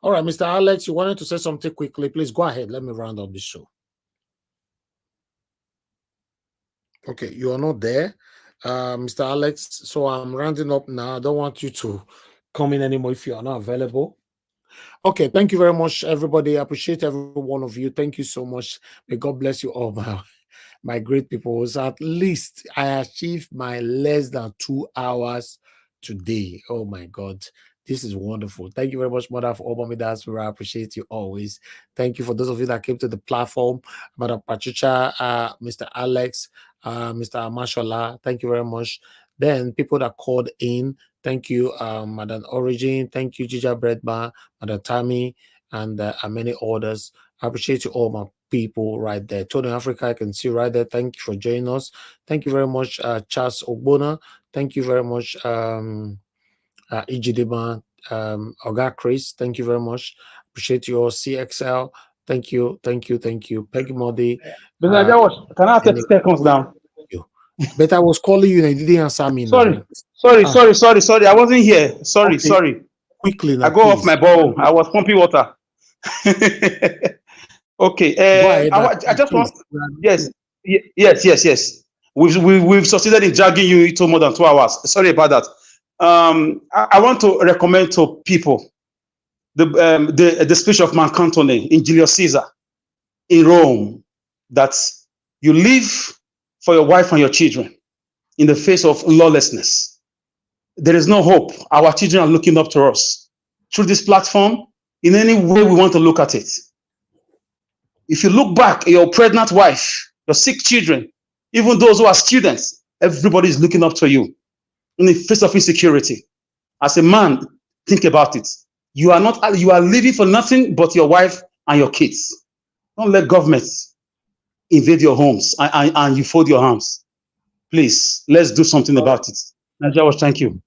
All right, Mr. Alex, you wanted to say something quickly. Please go ahead. Let me round up the show. Okay, you are not there, Mr. Alex. So I'm rounding up now. I don't want you to come in anymore if you are not available. Okay, thank you very much, everybody. I appreciate every one of you. Thank you so much. May God bless you all, my great people. So at least I achieved my less than 2 hours today. Oh my God. This is wonderful. Thank you very much, Mother, for Obama Diaspora. I appreciate you always. Thank you for those of you that came to the platform. Madam Patricia, Mr. Alex, Mr. Amashola. Thank you very much. Then people that called in. Thank you, Madam Origin. Thank you, Jija Breadbar, Madam Tammy, and many others. I appreciate you all, my people right there. Tony Africa, I can see right there. Thank you for joining us. Thank you very much, Charles Ogbona. Thank you very much, Ijidima, Oga Chris. Thank you very much. Appreciate you all. CXL. Thank you. Thank you. Thank you. Peggy Modi. Can I have 30 seconds down? But I was calling you and you didn't answer me. Sorry. Now. Sorry. I wasn't here. Sorry. Quickly now, I go off my bowl. I was pumping water. Okay. I just want. Yes. We've succeeded in dragging you into more than 2 hours. Sorry about that. I want to recommend to people the speech of Mark Antony in Julius Caesar in Rome, that you live for your wife and your children in the face of lawlessness. There is no hope. Our children are looking up to us through this platform in any way we want to look at it. If you look back at your pregnant wife, your sick children, even those who are students, everybody is looking up to you in the face of insecurity. As a man, think about it. You are living for nothing but your wife and your kids. Don't let governments invade your homes and you fold your arms. Please, let's do something about it. Nigerians, thank you.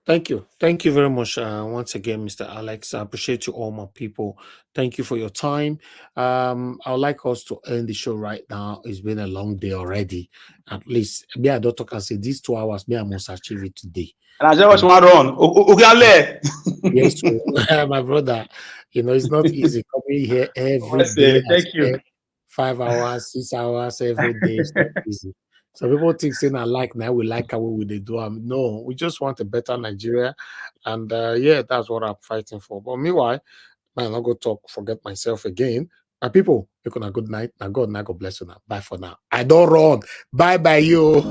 Thank you. Thank you very much once again, Mr. Alex. I appreciate you all, my people. Thank you for your time. I would like us to end the show right now. It's been a long day already. At least, me, I don't talk and say these 2 hours, me, I must achieve it today. Nigerians want to run. Yes, my brother. You know, it's not easy coming here every day. Thank you. 5 hours, 6 hours every day. It's not easy. So people think saying I like now we like how we they do. No, we just want a better Nigeria, and yeah, that's what I'm fighting for. But meanwhile, man, I'll go talk, forget myself again. My people, you can have a good night. Now God bless you now. Bye for now. I don't run. Bye bye you.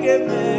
Give me